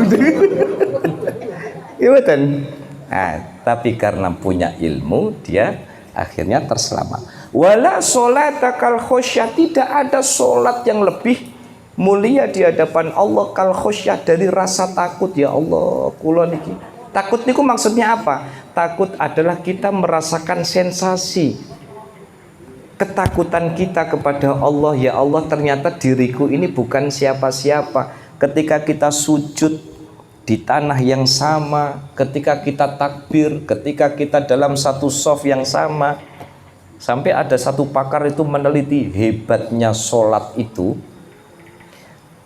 [SPEAKER 1] Iya betul. Nah, tapi karena punya ilmu dia akhirnya terselamat. Wala sholata kal khosyah, tidak ada sholat yang lebih mulia di hadapan Allah kal khosyah dari rasa takut. Ya Allah, kula niki. Takut niku maksudnya apa? Takut adalah kita merasakan sensasi ketakutan kita kepada Allah. Ya Allah, ternyata diriku ini bukan siapa-siapa. Ketika kita sujud di tanah yang sama, ketika kita takbir, ketika kita dalam satu shaf yang sama. Sampai ada satu pakar itu meneliti hebatnya sholat itu,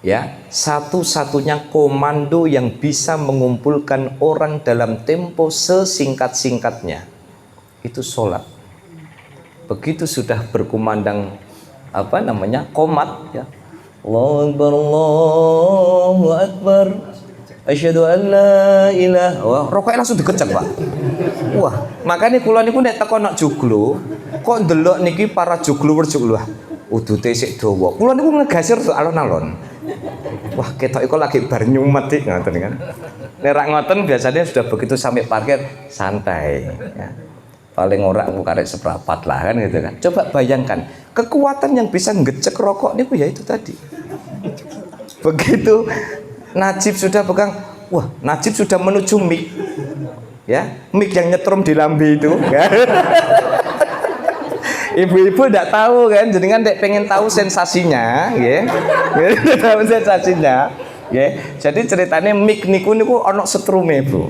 [SPEAKER 1] ya, satu-satunya komando yang bisa mengumpulkan orang dalam tempo sesingkat-singkatnya itu sholat. Begitu sudah berkumandang qomat, ya, Allahu Akbar, Allahu Akbar, asyhadu an la ilaha. Wah, rokoknya langsung dikecek, Pak. Wah, makanya kula niku nek teko nok joglo, kok ndelok niki para joglo udute sik dawa. Kula niku ngegasir alon-alon. Wah, ketok iku lagi bar nyumet iki ngoten kan. Nek rak ngoten biasanya sudah begitu sampai parkir santai, ya. Paling ora aku karek seprapat lah kan gitu kan. Coba bayangkan, kekuatan yang bisa ngecek rokok niku ya itu tadi. Begitu Najib sudah pegang, wah, Najib sudah menuju mic. Ya, mic yang nyetrum di lambe itu. Ibu-ibu tidak tahu kan, jadi kan pengen tahu sensasinya, ya. Tahu sensasinya, ya. Jadi ceritanya mic niku ono setrume, Bu.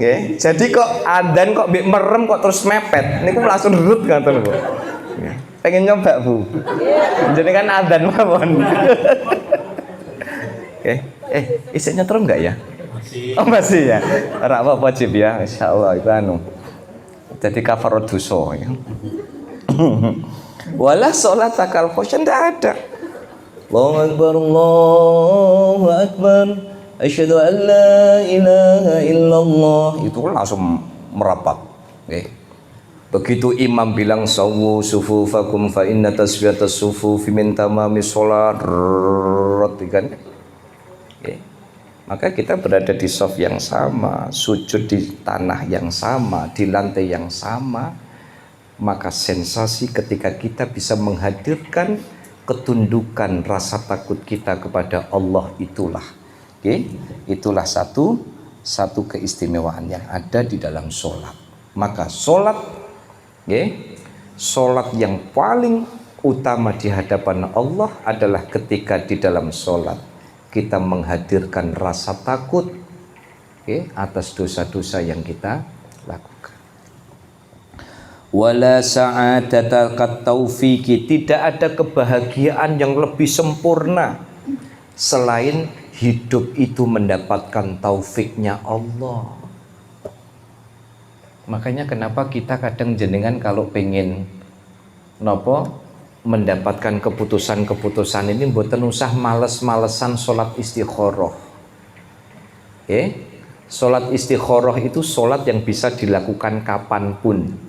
[SPEAKER 1] Ya. Jadi kok adzan kok merem kok terus mepet, niku langsung rut ngoten, Bu. Ya. Pengen nyoba, Bu. Jadi kan adzan mawon. Isinya terus enggak ya?
[SPEAKER 2] Masih.
[SPEAKER 1] Oh masih ya. Ora apa wajib ya, insyaallah itu anu. Jadi kafarat dosa ya. Wala sholat takal khusyan tidak ada. Allahu Akbar, Allahu Akbar, asyhadu an la ilaha illallah. Itu langsung merapat. Okay. Begitu imam bilang sawu sufufakum fa inna tasfiyatas sufufi min tamami sholat, kan? Okay. Maka kita berada di shaf yang sama, sujud di tanah yang sama, di lantai yang sama. Maka sensasi ketika kita bisa menghadirkan ketundukan rasa takut kita kepada Allah itulah, itulah satu keistimewaan yang ada di dalam sholat. Maka sholat, sholat yang paling utama di hadapan Allah adalah ketika di dalam sholat kita menghadirkan rasa takut atas dosa-dosa yang kita lakukan. Wala sa'adata kat taufiki, tidak ada kebahagiaan yang lebih sempurna selain hidup itu mendapatkan taufiknya Allah. Makanya kenapa kita kadang jenengan kalau pengen mendapatkan keputusan-keputusan ini mboten usah males-malesan sholat istikharah. Sholat istikharah itu sholat yang bisa dilakukan kapanpun.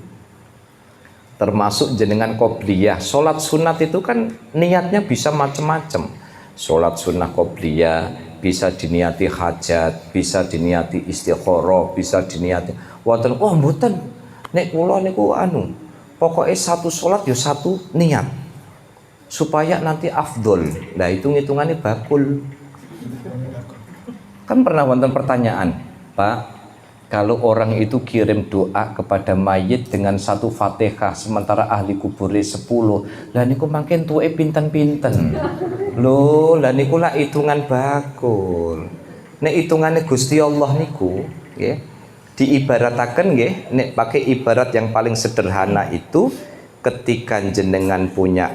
[SPEAKER 1] Termasuk jenengan qobliyah. Sholat sunat itu kan niatnya bisa macam-macam. Sholat sunnah qobliyah bisa diniati hajat, bisa diniati istikharah, bisa diniati wonten. Oh mboten, nek kula niku anu, pokoknya satu sholat ya satu niat supaya nanti afdol. Nah itu ngitungannya bakul. Kan pernah wonten pertanyaan, Pak, kalau orang itu kirim doa kepada mayit dengan satu Fatihah sementara ahli kuburnya 10, lah niku makin tuwe pinten-pinten. Loh, lah niku lah hitungan bakul. Nek hitungane Gusti Allah niku, nggih, diibarataken nggih, nek pakai ibarat yang paling sederhana itu ketika jenengan punya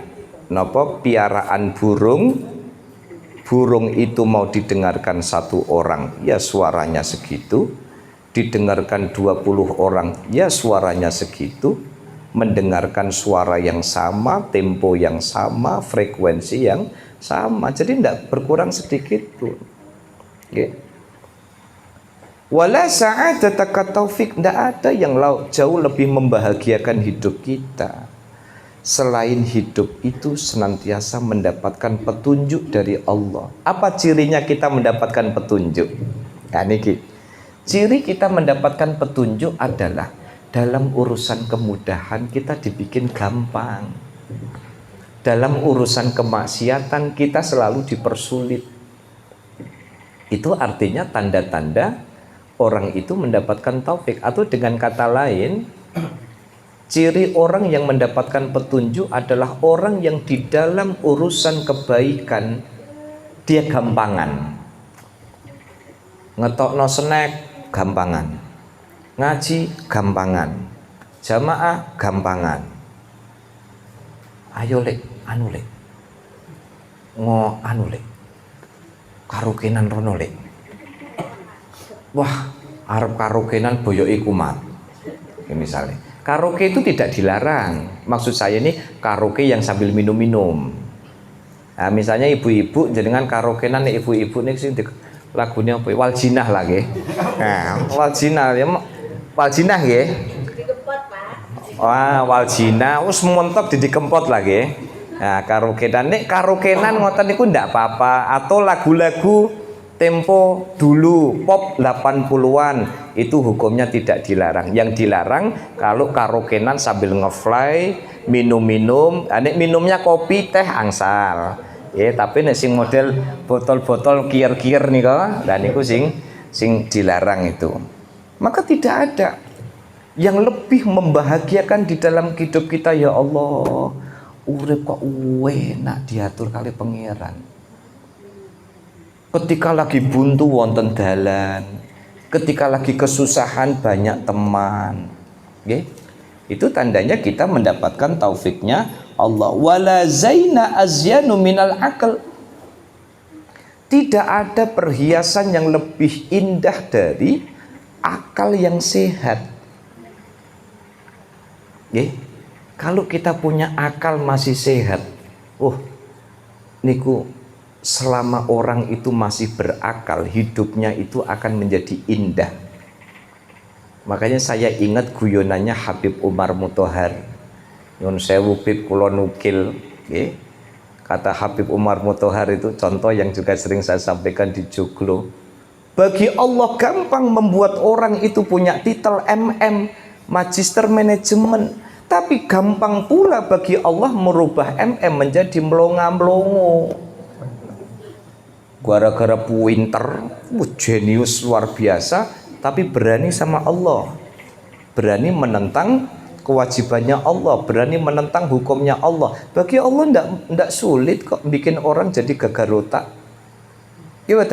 [SPEAKER 1] piaraan burung, burung itu mau didengarkan satu orang, ya suaranya segitu. Didengarkan 20 orang, ya suaranya segitu. Mendengarkan suara yang sama, tempo yang sama, frekuensi yang sama. Jadi tidak berkurang sedikit pun. Wala sa'adata kat taufik, tidak ada yang jauh lebih membahagiakan hidup kita selain hidup itu senantiasa mendapatkan petunjuk dari Allah. Apa cirinya kita mendapatkan petunjuk? Nah, niki. Ciri kita mendapatkan petunjuk adalah dalam urusan kemudahan kita dibikin gampang. Dalam urusan kemaksiatan kita selalu dipersulit. Itu artinya tanda-tanda orang itu mendapatkan taufik. Atau dengan kata lain, ciri orang yang mendapatkan petunjuk adalah orang yang di dalam urusan kebaikan dia gampangan. Ngetokno snack gampangan, ngaji gampangan, jamaah gampangan. Ayo lek, anu lek, anu lek, karukenan rono lek. Wah, arep karukenan boyoke kumat. Ya, misalnya, karaoke itu tidak dilarang. Maksud saya ini karaoke yang sambil minum-minum. Nah, misalnya ibu-ibu jenengan karaokenan nih ibu-ibu nih sing lagunya apa? Waljinah lagi. Nah, waljinah ya, waljinah nggih. Dikempot, Pak. Wah, waljinah wis montok dikempot lagi. Nah, karaokenan nek karaokenan ngoten niku ndak apa-apa, atau lagu-lagu tempo dulu pop 80-an itu hukumnya tidak dilarang. Yang dilarang kalau karaokenan sambil ngefly, minum-minum, nek minumnya kopi teh angsal. Ya, tapi nek sing model botol-botol kier-kier nika, dan niku sing dilarang itu. Maka tidak ada yang lebih membahagiakan di dalam hidup kita. Ya Allah, urip kok enak diatur kali pangeran. Ketika lagi buntu wonten dalan, ketika lagi kesusahan banyak teman. Nggih. Itu tandanya kita mendapatkan taufiknya Allah. Wala zaina azyanu minal akal. Tidak ada perhiasan yang lebih indah dari akal yang sehat. Kalau kita punya akal masih sehat, niku selama orang itu masih berakal, hidupnya itu akan menjadi indah. Makanya saya ingat guyonannya Habib Umar Mutahar. Nyun sewu Bib kula nukil, kata Habib Umar Mutahar itu contoh yang juga sering saya sampaikan di Joglo. Bagi Allah gampang membuat orang itu punya titel MM, Magister Manajemen, tapi gampang pula bagi Allah merubah MM menjadi melonga-melongo. Gara-gara pinter, jenius luar biasa, tapi berani sama Allah, berani menentang kewajibannya Allah, berani menentang hukumnya Allah. Bagi Allah ndak sulit kok bikin orang jadi gegar otak. Iya,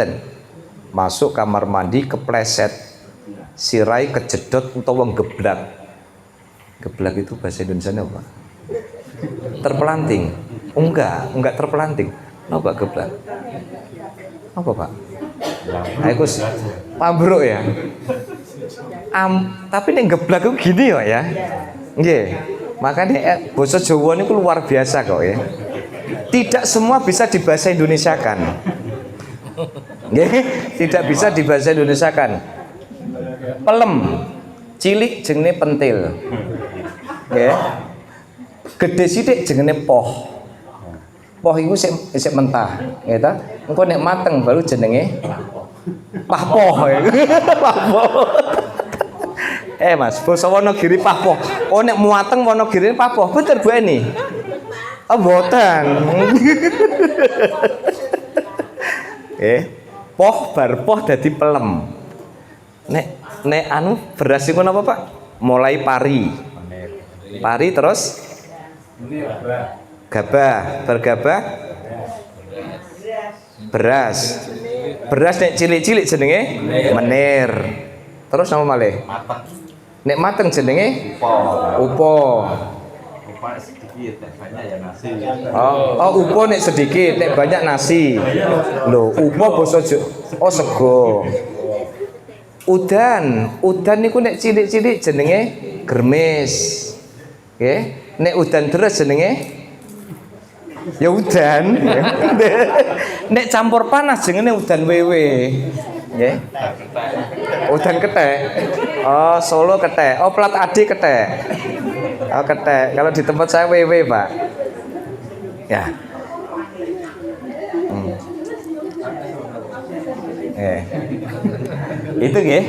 [SPEAKER 1] masuk kamar mandi kepleset, sirai kejedot utawa geblak. Geblak itu bahasa Indonesia apa? Terpelanting. Enggak terpelanting. Apa geblak? Apa, Pak? Aku pambruk ya. Tapi nek geblak itu gini ya. Nggih. Makanya basa Jawa niku luar biasa kok ya. Tidak semua bisa dibahasa Indonesiakan. Tidak bisa dibahasa Indonesiakan. Pelem, cilik jenenge pentil. Gede sithik jenenge poh. Poh iku sik mentah, ya ta? Engko nek mateng baru jenenge pahpoh. Pahpoh. Mas, basa Wonogiri pahpoh. Oh nek mateng Wonogiri pahpoh. Bener Bu Eni? Oh mboten. Poh bar poh dadi pelem. Nek anu beras iku napa Pak? Mulai pari. Pari terus gabah, bergabah beras. Beras nek cilik-cilik jenenge menir. Terus nama malih? Nek mateng jenenge upo. Upo sedikit, nek banyak ya nasi. Upo nek sedikit, nek banyak nasi. Lho, upo basa sego. Udan niku nek cilik-cilik jenenge germis. Nek udan deres jenenge ya udan. Nek campur panas jenenge udan wewe. Nggih. Udan kethek. Solo kethek. Plat Adi kethek. Kethek. Kalau di tempat saya wewe, Pak. Ya. Itu nggih.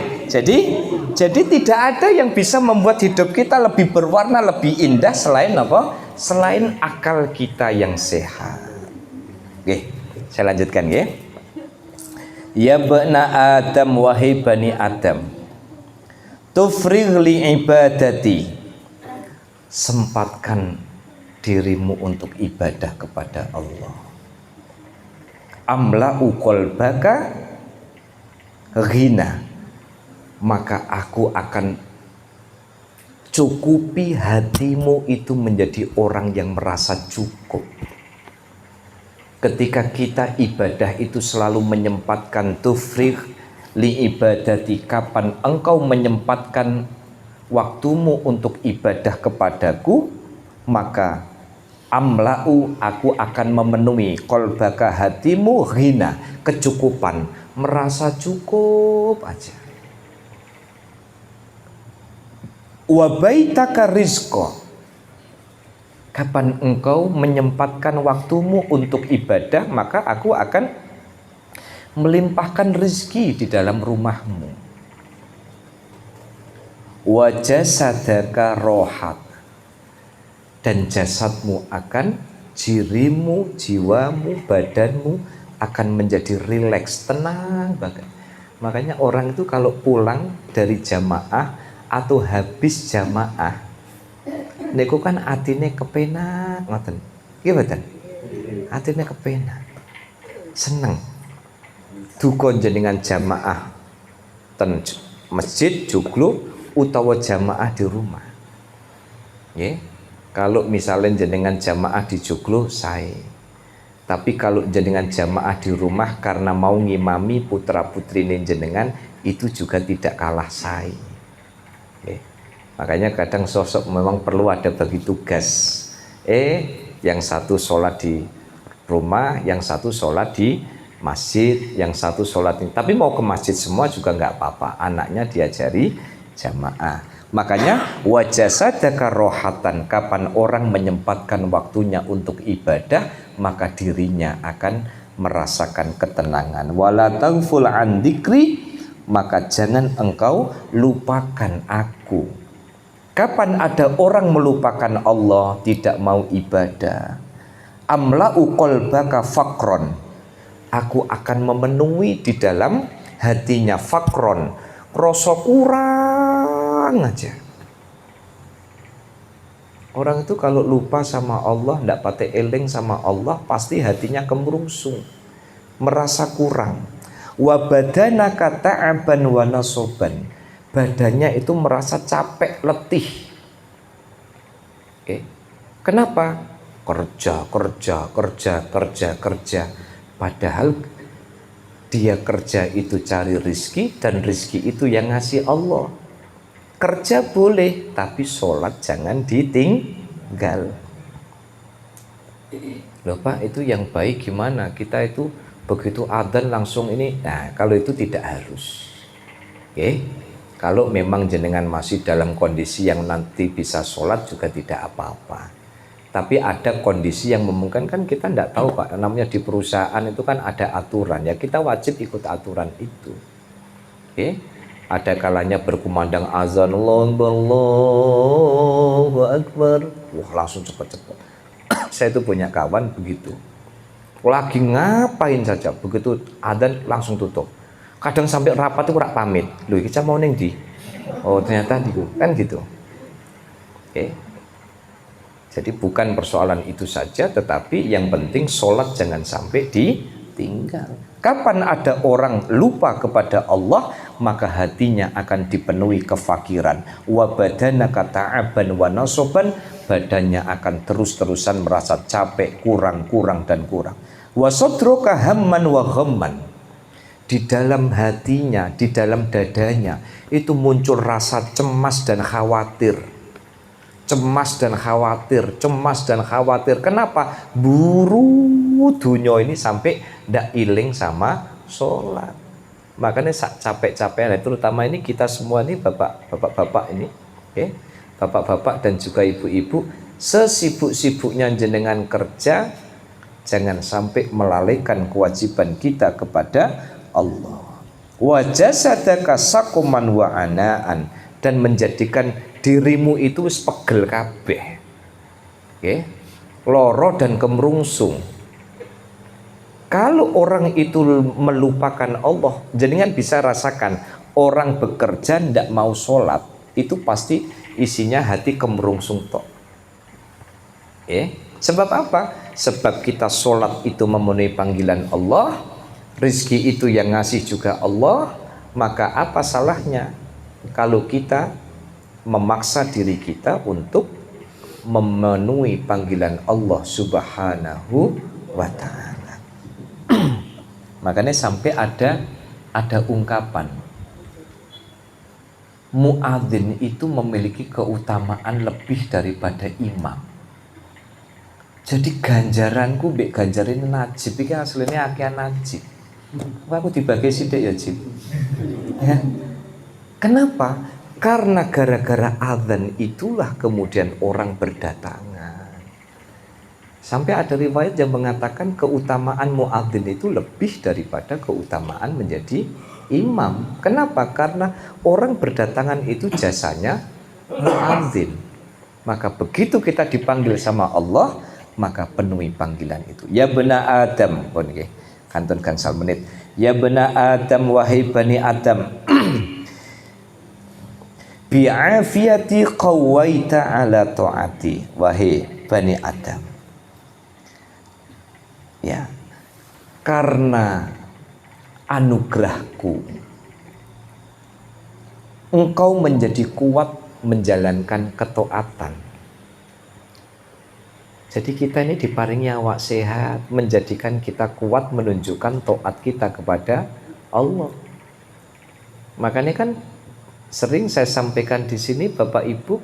[SPEAKER 1] Jadi tidak ada yang bisa membuat hidup kita lebih berwarna, lebih indah selain apa? Selain akal kita yang sehat. Nggih, saya lanjutkan nggih. Ya bani Adam wahai bani Adam. Tufrigh li ibadati. Sempatkan dirimu untuk ibadah kepada Allah. Amla'u qalbaka ghina, maka aku akan cukupi hatimu itu menjadi orang yang merasa cukup. Ketika kita ibadah itu selalu menyempatkan tufrigh li ibadati, kapan engkau menyempatkan waktumu untuk ibadah kepadaku, maka amla'u, aku akan memenuhi qalbaka, hatimu ghina, kecukupan, merasa cukup aja. Wa baitaka rizqa, kapan engkau menyempatkan waktumu untuk ibadah, maka aku akan melimpahkan rezeki di dalam rumahmu. Wa jasadaka rohat, dan jasadmu akan, dirimu, jiwamu, badanmu akan menjadi rileks, tenang banget. Makanya orang itu kalau pulang dari jamaah atau habis jamaah niku kan atine kepenak ngoten. Nggih mboten? Atine kepenak. Seneng. Duka jenengan jamaah ten masjid joglo utawa jamaah di rumah. Nggih. Kalau misalnya jenengan jamaah di joglo sae. Tapi kalau jenengan jamaah di rumah karena mau ngimami putra putri jenengan, itu juga tidak kalah saing. Makanya kadang sosok memang perlu ada bagi tugas. Yang satu sholat di rumah, yang satu sholat di masjid, yang satu sholat ini. Tapi mau ke masjid semua juga nggak apa-apa. Anaknya diajari jamaah. Makanya wajah sadaka rohatan, kapan orang menyempatkan waktunya untuk ibadah, maka dirinya akan merasakan ketenangan. Wala taghful an dzikri, maka jangan engkau lupakan aku. Kapan ada orang melupakan Allah, tidak mau ibadah, amla'u qalbaka faqron, aku akan memenuhi di dalam hatinya faqron, rasa kurang aja. Orang itu kalau lupa sama Allah, tidak pakai eling sama Allah, pasti hatinya kemerungsung, merasa kurang. Wa badanaka ta'aban wa nasoban, badannya itu merasa capek, letih. Kenapa? Kerja. Padahal dia kerja itu cari rizki, dan rizki itu yang ngasih Allah. Kerja boleh, tapi sholat jangan ditinggal. Loh Pak, itu yang baik gimana? Kita itu begitu adzan langsung ini. Nah, kalau itu tidak harus. Kalau memang jenengan masih dalam kondisi yang nanti bisa sholat juga tidak apa-apa. Tapi ada kondisi yang memungkinkan, kan kita tidak tahu Pak. Namanya di perusahaan itu kan ada aturan. Ya kita wajib ikut aturan itu. Ada kalanya berkumandang azan, Allahu Akbar, langsung cepet-cepet. Saya itu punya kawan begitu, lagi ngapain saja, begitu azan langsung tutup. Kadang sampai rapat itu rak pamit, loh kita mau neng di, oh ternyata di, kan gitu. Jadi bukan persoalan itu saja, tetapi yang penting sholat jangan sampai ditinggal. Kapan ada orang lupa kepada Allah, maka hatinya akan dipenuhi kefakiran. Wa badanaka ta'aban wa nasoban, badannya akan terus-terusan merasa capek, kurang. Wa sadruka hamman wa ghamman, di dalam hatinya, di dalam dadanya itu muncul rasa cemas dan khawatir. Cemas dan khawatir. Kenapa? Buru dunia ini sampai ndak iling sama sholat. Makanya capek-capeknya, terutama ini kita semua ini bapak-bapak ini, bapak-bapak dan juga ibu-ibu, sesibuk-sibuknya jenengan kerja, jangan sampai melalaikan kewajiban kita kepada Allah. Wa jasadaka saquman wa anaan, dan menjadikan dirimu itu pegel kabeh, loro dan kemerungsung. Kalau orang itu melupakan Allah, jenengan bisa rasakan orang bekerja tidak mau sholat, itu pasti isinya hati kemerungsung tok. Sebab apa? Sebab kita sholat itu memenuhi panggilan Allah, rizki itu yang ngasih juga Allah. Maka apa salahnya kalau kita memaksa diri kita untuk memenuhi panggilan Allah Subhanahu wa ta'ala. Makanya sampai ada ungkapan, muadzin itu memiliki keutamaan lebih daripada imam. Jadi ganjaranku mbek ganjarin najib iki aslinya akeh najib. Aku dibagi sithik ya Jib. Ya. Kenapa? Karena gara-gara azan itulah kemudian orang berdatangan. Sampai ada riwayat yang mengatakan keutamaan muadzin itu lebih daripada keutamaan menjadi imam. Kenapa? Karena orang berdatangan itu jasanya muadzin. Maka begitu kita dipanggil sama Allah, maka penuhi panggilan itu. Ya bena Adam, kantun gangsal menit. Ya bena Adam, wahai bani Adam, bi'afiyati qawaita ala ta'ati, wahai bani Adam, ya, karena anugerahku engkau menjadi kuat menjalankan ketaatan. Jadi kita ini diparingi awak sehat, menjadikan kita kuat menunjukkan taat kita kepada Allah. Makanya kan sering saya sampaikan di sini Bapak Ibu,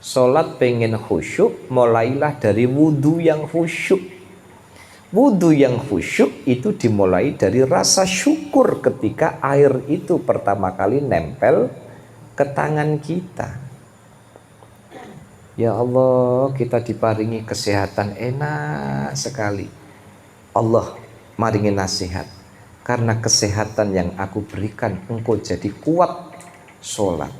[SPEAKER 1] sholat pengen khusyuk, mulailah dari wudhu yang khusyuk. Wudhu yang khusyuk itu dimulai dari rasa syukur ketika air itu pertama kali nempel ke tangan kita. Ya Allah, kita diparingi kesehatan enak sekali. Allah maringi nasihat. Karena kesehatan yang aku berikan, engkau jadi kuat sholat.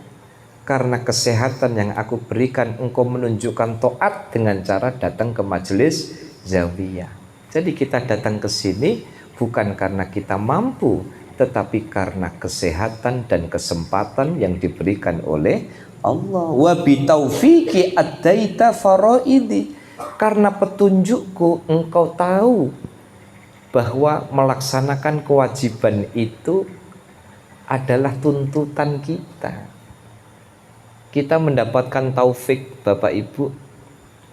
[SPEAKER 1] Karena kesehatan yang aku berikan, engkau menunjukkan taat dengan cara datang ke majelis zawiyah. Jadi kita datang ke sini bukan karena kita mampu, tetapi karena kesehatan dan kesempatan yang diberikan oleh Allah. Wa bitaufiqi addaita faraidi, karena petunjukku engkau tahu bahwa melaksanakan kewajiban itu adalah tuntutan kita. Kita mendapatkan taufik Bapak Ibu.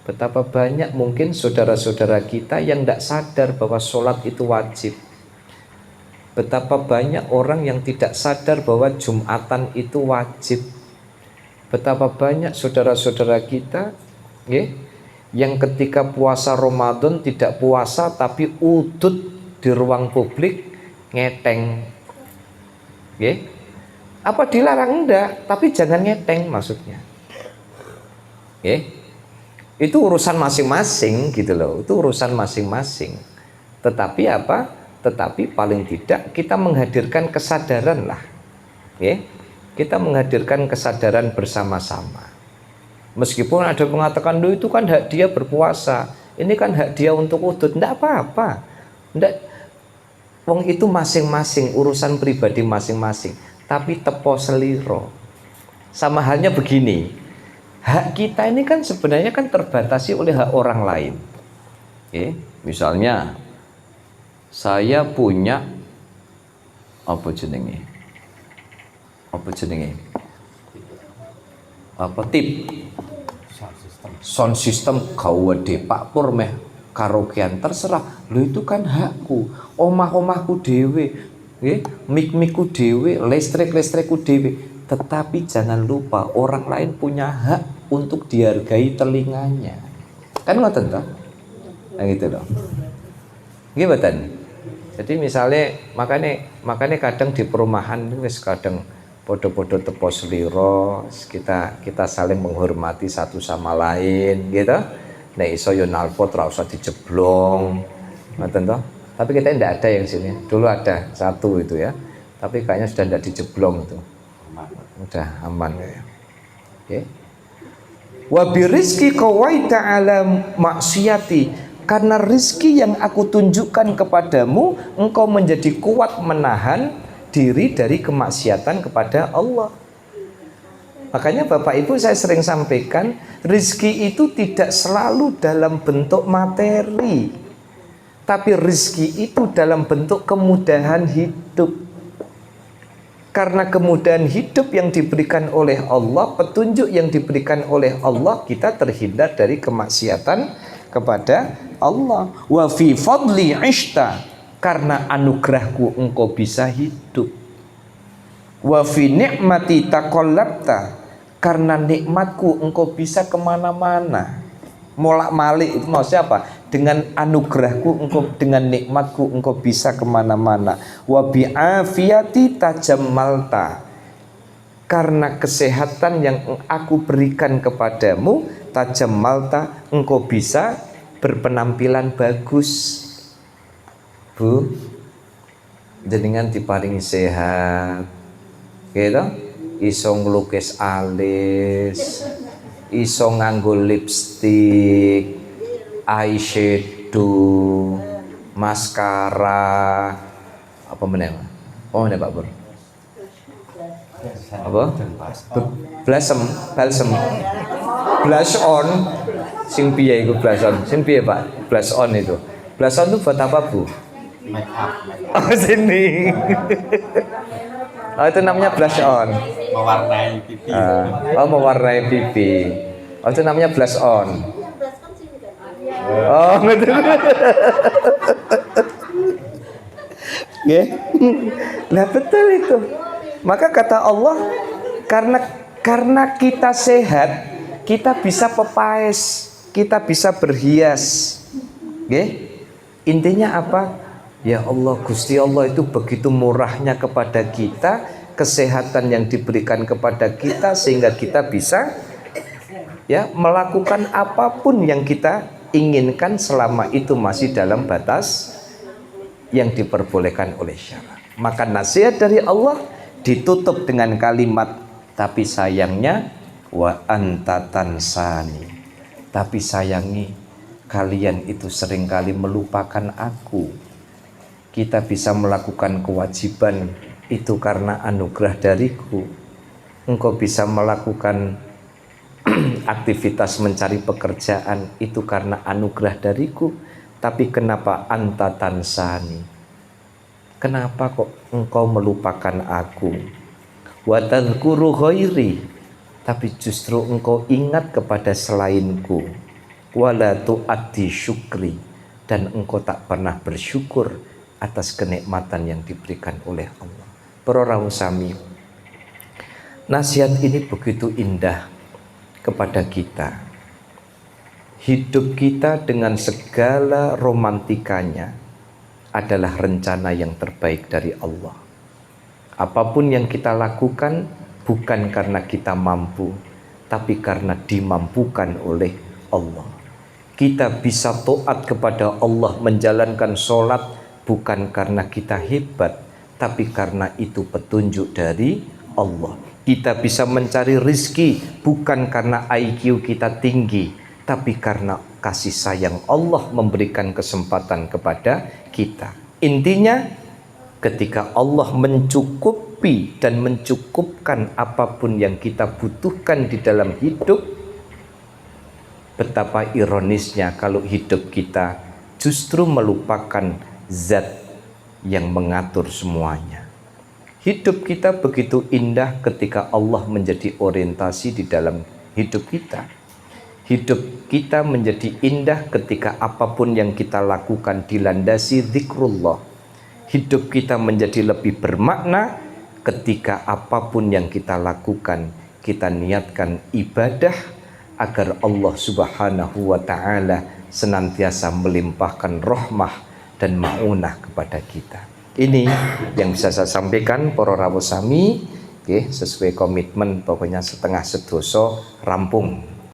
[SPEAKER 1] Betapa banyak mungkin saudara-saudara kita yang tidak sadar bahwa sholat itu wajib. Betapa banyak orang yang tidak sadar bahwa Jumatan itu wajib. Betapa banyak saudara-saudara kita yang ketika puasa Ramadan tidak puasa tapi udut di ruang publik ngeteng. Apa dilarang? Enggak, tapi jangan ngeteng maksudnya. Itu urusan masing-masing gitu loh. Itu urusan masing-masing. Tetapi apa? Tetapi paling tidak kita menghadirkan kesadaran lah. Kita menghadirkan kesadaran bersama-sama. Meskipun ada yang mengatakan, loh itu kan hak dia berpuasa, ini kan hak dia untuk udut. Enggak apa-apa. Enggak. Wong itu masing-masing, urusan pribadi masing-masing. Tapi tepo seliro. Sama halnya begini, hak kita ini kan sebenarnya kan terbatasi oleh hak orang lain. Misalnya saya punya apa jenenge? Tip sound system gawede Pak Pur meh karaokean terserah. Lho itu kan hakku, omah-omahku dhewe, mik-mikku dhewe, listrik-listrikku dhewe. Tetapi jangan lupa orang lain punya hak untuk dihargai telinganya. Kan ngoten toh? Nah gitu loh. Nggih mboten? Jadi misalnya makanya kadang di perumahan wis kadang podo-podo tepo seliro, kita saling menghormati satu sama lain gitu. Nek iso yo nalpot ora usah dijeblong. Ngoten toh? Tapi kita tidak ada yang sini. Dulu ada satu itu ya. Tapi kayaknya sudah tidak dijeblong itu. Udah aman ya. Wa birizqi qawaita ala maksiati, karena rizki yang aku tunjukkan kepadamu, engkau menjadi kuat menahan diri dari kemaksiatan kepada Allah. Makanya Bapak Ibu saya sering sampaikan, rizki itu tidak selalu dalam bentuk materi, tapi rizki itu dalam bentuk kemudahan hidup. Karena kemudahan hidup yang diberikan oleh Allah, petunjuk yang diberikan oleh Allah, kita terhindar dari kemaksiatan kepada Allah. Wa fi fadli ishta, karena anugerahku engkau bisa hidup. Wa fi ni'mati taqallabta, karena nikmatku engkau bisa kemana-mana. Molak-malik itu maksudnya apa? Dengan anugerahku engkau, dengan nikmatku engkau bisa kemana-mana. Wa bi'afiyati tajammalta, karena kesehatan yang aku berikan kepadamu, tajammalta, engkau bisa berpenampilan bagus. Bu, jenengan diparingi sehat, gitu, iso ngelukis alis, iso nganggo lipstick, eyeshadow, maskara, apa meneh? Oh meneh Pak Pur. Apa? Balsam, blush on, sing piye iku blush on? Sing piye Pak? Blush on itu. Blush on itu buat apa Bu? Make up. Oh sini. Oh itu namanya blush on.
[SPEAKER 2] Mewarnai pipi.
[SPEAKER 1] Oh mewarnai pipi. Oh itu namanya blush on. Oh, betul. Nggih. Lah betul itu. Maka kata Allah, karena kita sehat, kita bisa pepaes, kita bisa berhias. Nggih. Intinya apa? Ya Allah, Gusti Allah itu begitu murahnya kepada kita, kesehatan yang diberikan kepada kita sehingga kita bisa ya melakukan apapun yang kita inginkan selama itu masih dalam batas yang diperbolehkan oleh syarak. Maka nasihat dari Allah ditutup dengan kalimat, tapi sayangnya wa anta tansani. Tapi sayangi kalian itu seringkali melupakan aku. Kita bisa melakukan kewajiban itu karena anugerah dariku. Engkau bisa melakukan aktivitas mencari pekerjaan itu karena anugerah dariku. Tapi kenapa anta tansani? Kenapa kok engkau melupakan aku? Wa tadhkuru ghairi, tapi justru engkau ingat kepada selainku. Wala tu'addi syukri, dan engkau tak pernah bersyukur atas kenikmatan yang diberikan oleh Allah. Para rawuh sami, nasihat ini begitu indah kepada kita. Hidup kita dengan segala romantikanya adalah rencana yang terbaik dari Allah. Apapun yang kita lakukan bukan karena kita mampu, tapi karena dimampukan oleh Allah. Kita bisa taat kepada Allah, menjalankan sholat bukan karena kita hebat, tapi karena itu petunjuk dari Allah. Kita bisa mencari rizki bukan karena IQ kita tinggi, tapi karena kasih sayang Allah memberikan kesempatan kepada kita. Intinya, ketika Allah mencukupi dan mencukupkan apapun yang kita butuhkan di dalam hidup, betapa ironisnya kalau hidup kita justru melupakan zat yang mengatur semuanya. Hidup kita begitu indah ketika Allah menjadi orientasi di dalam hidup kita. Hidup kita menjadi indah ketika apapun yang kita lakukan dilandasi zikrullah. Hidup kita menjadi lebih bermakna ketika apapun yang kita lakukan kita niatkan ibadah agar Allah Subhanahu wa ta'ala senantiasa melimpahkan rahmah dan maunah kepada kita. Ini yang bisa saya sampaikan para rawuh sami, sesuai komitmen pokoknya setengah sedoso rampung.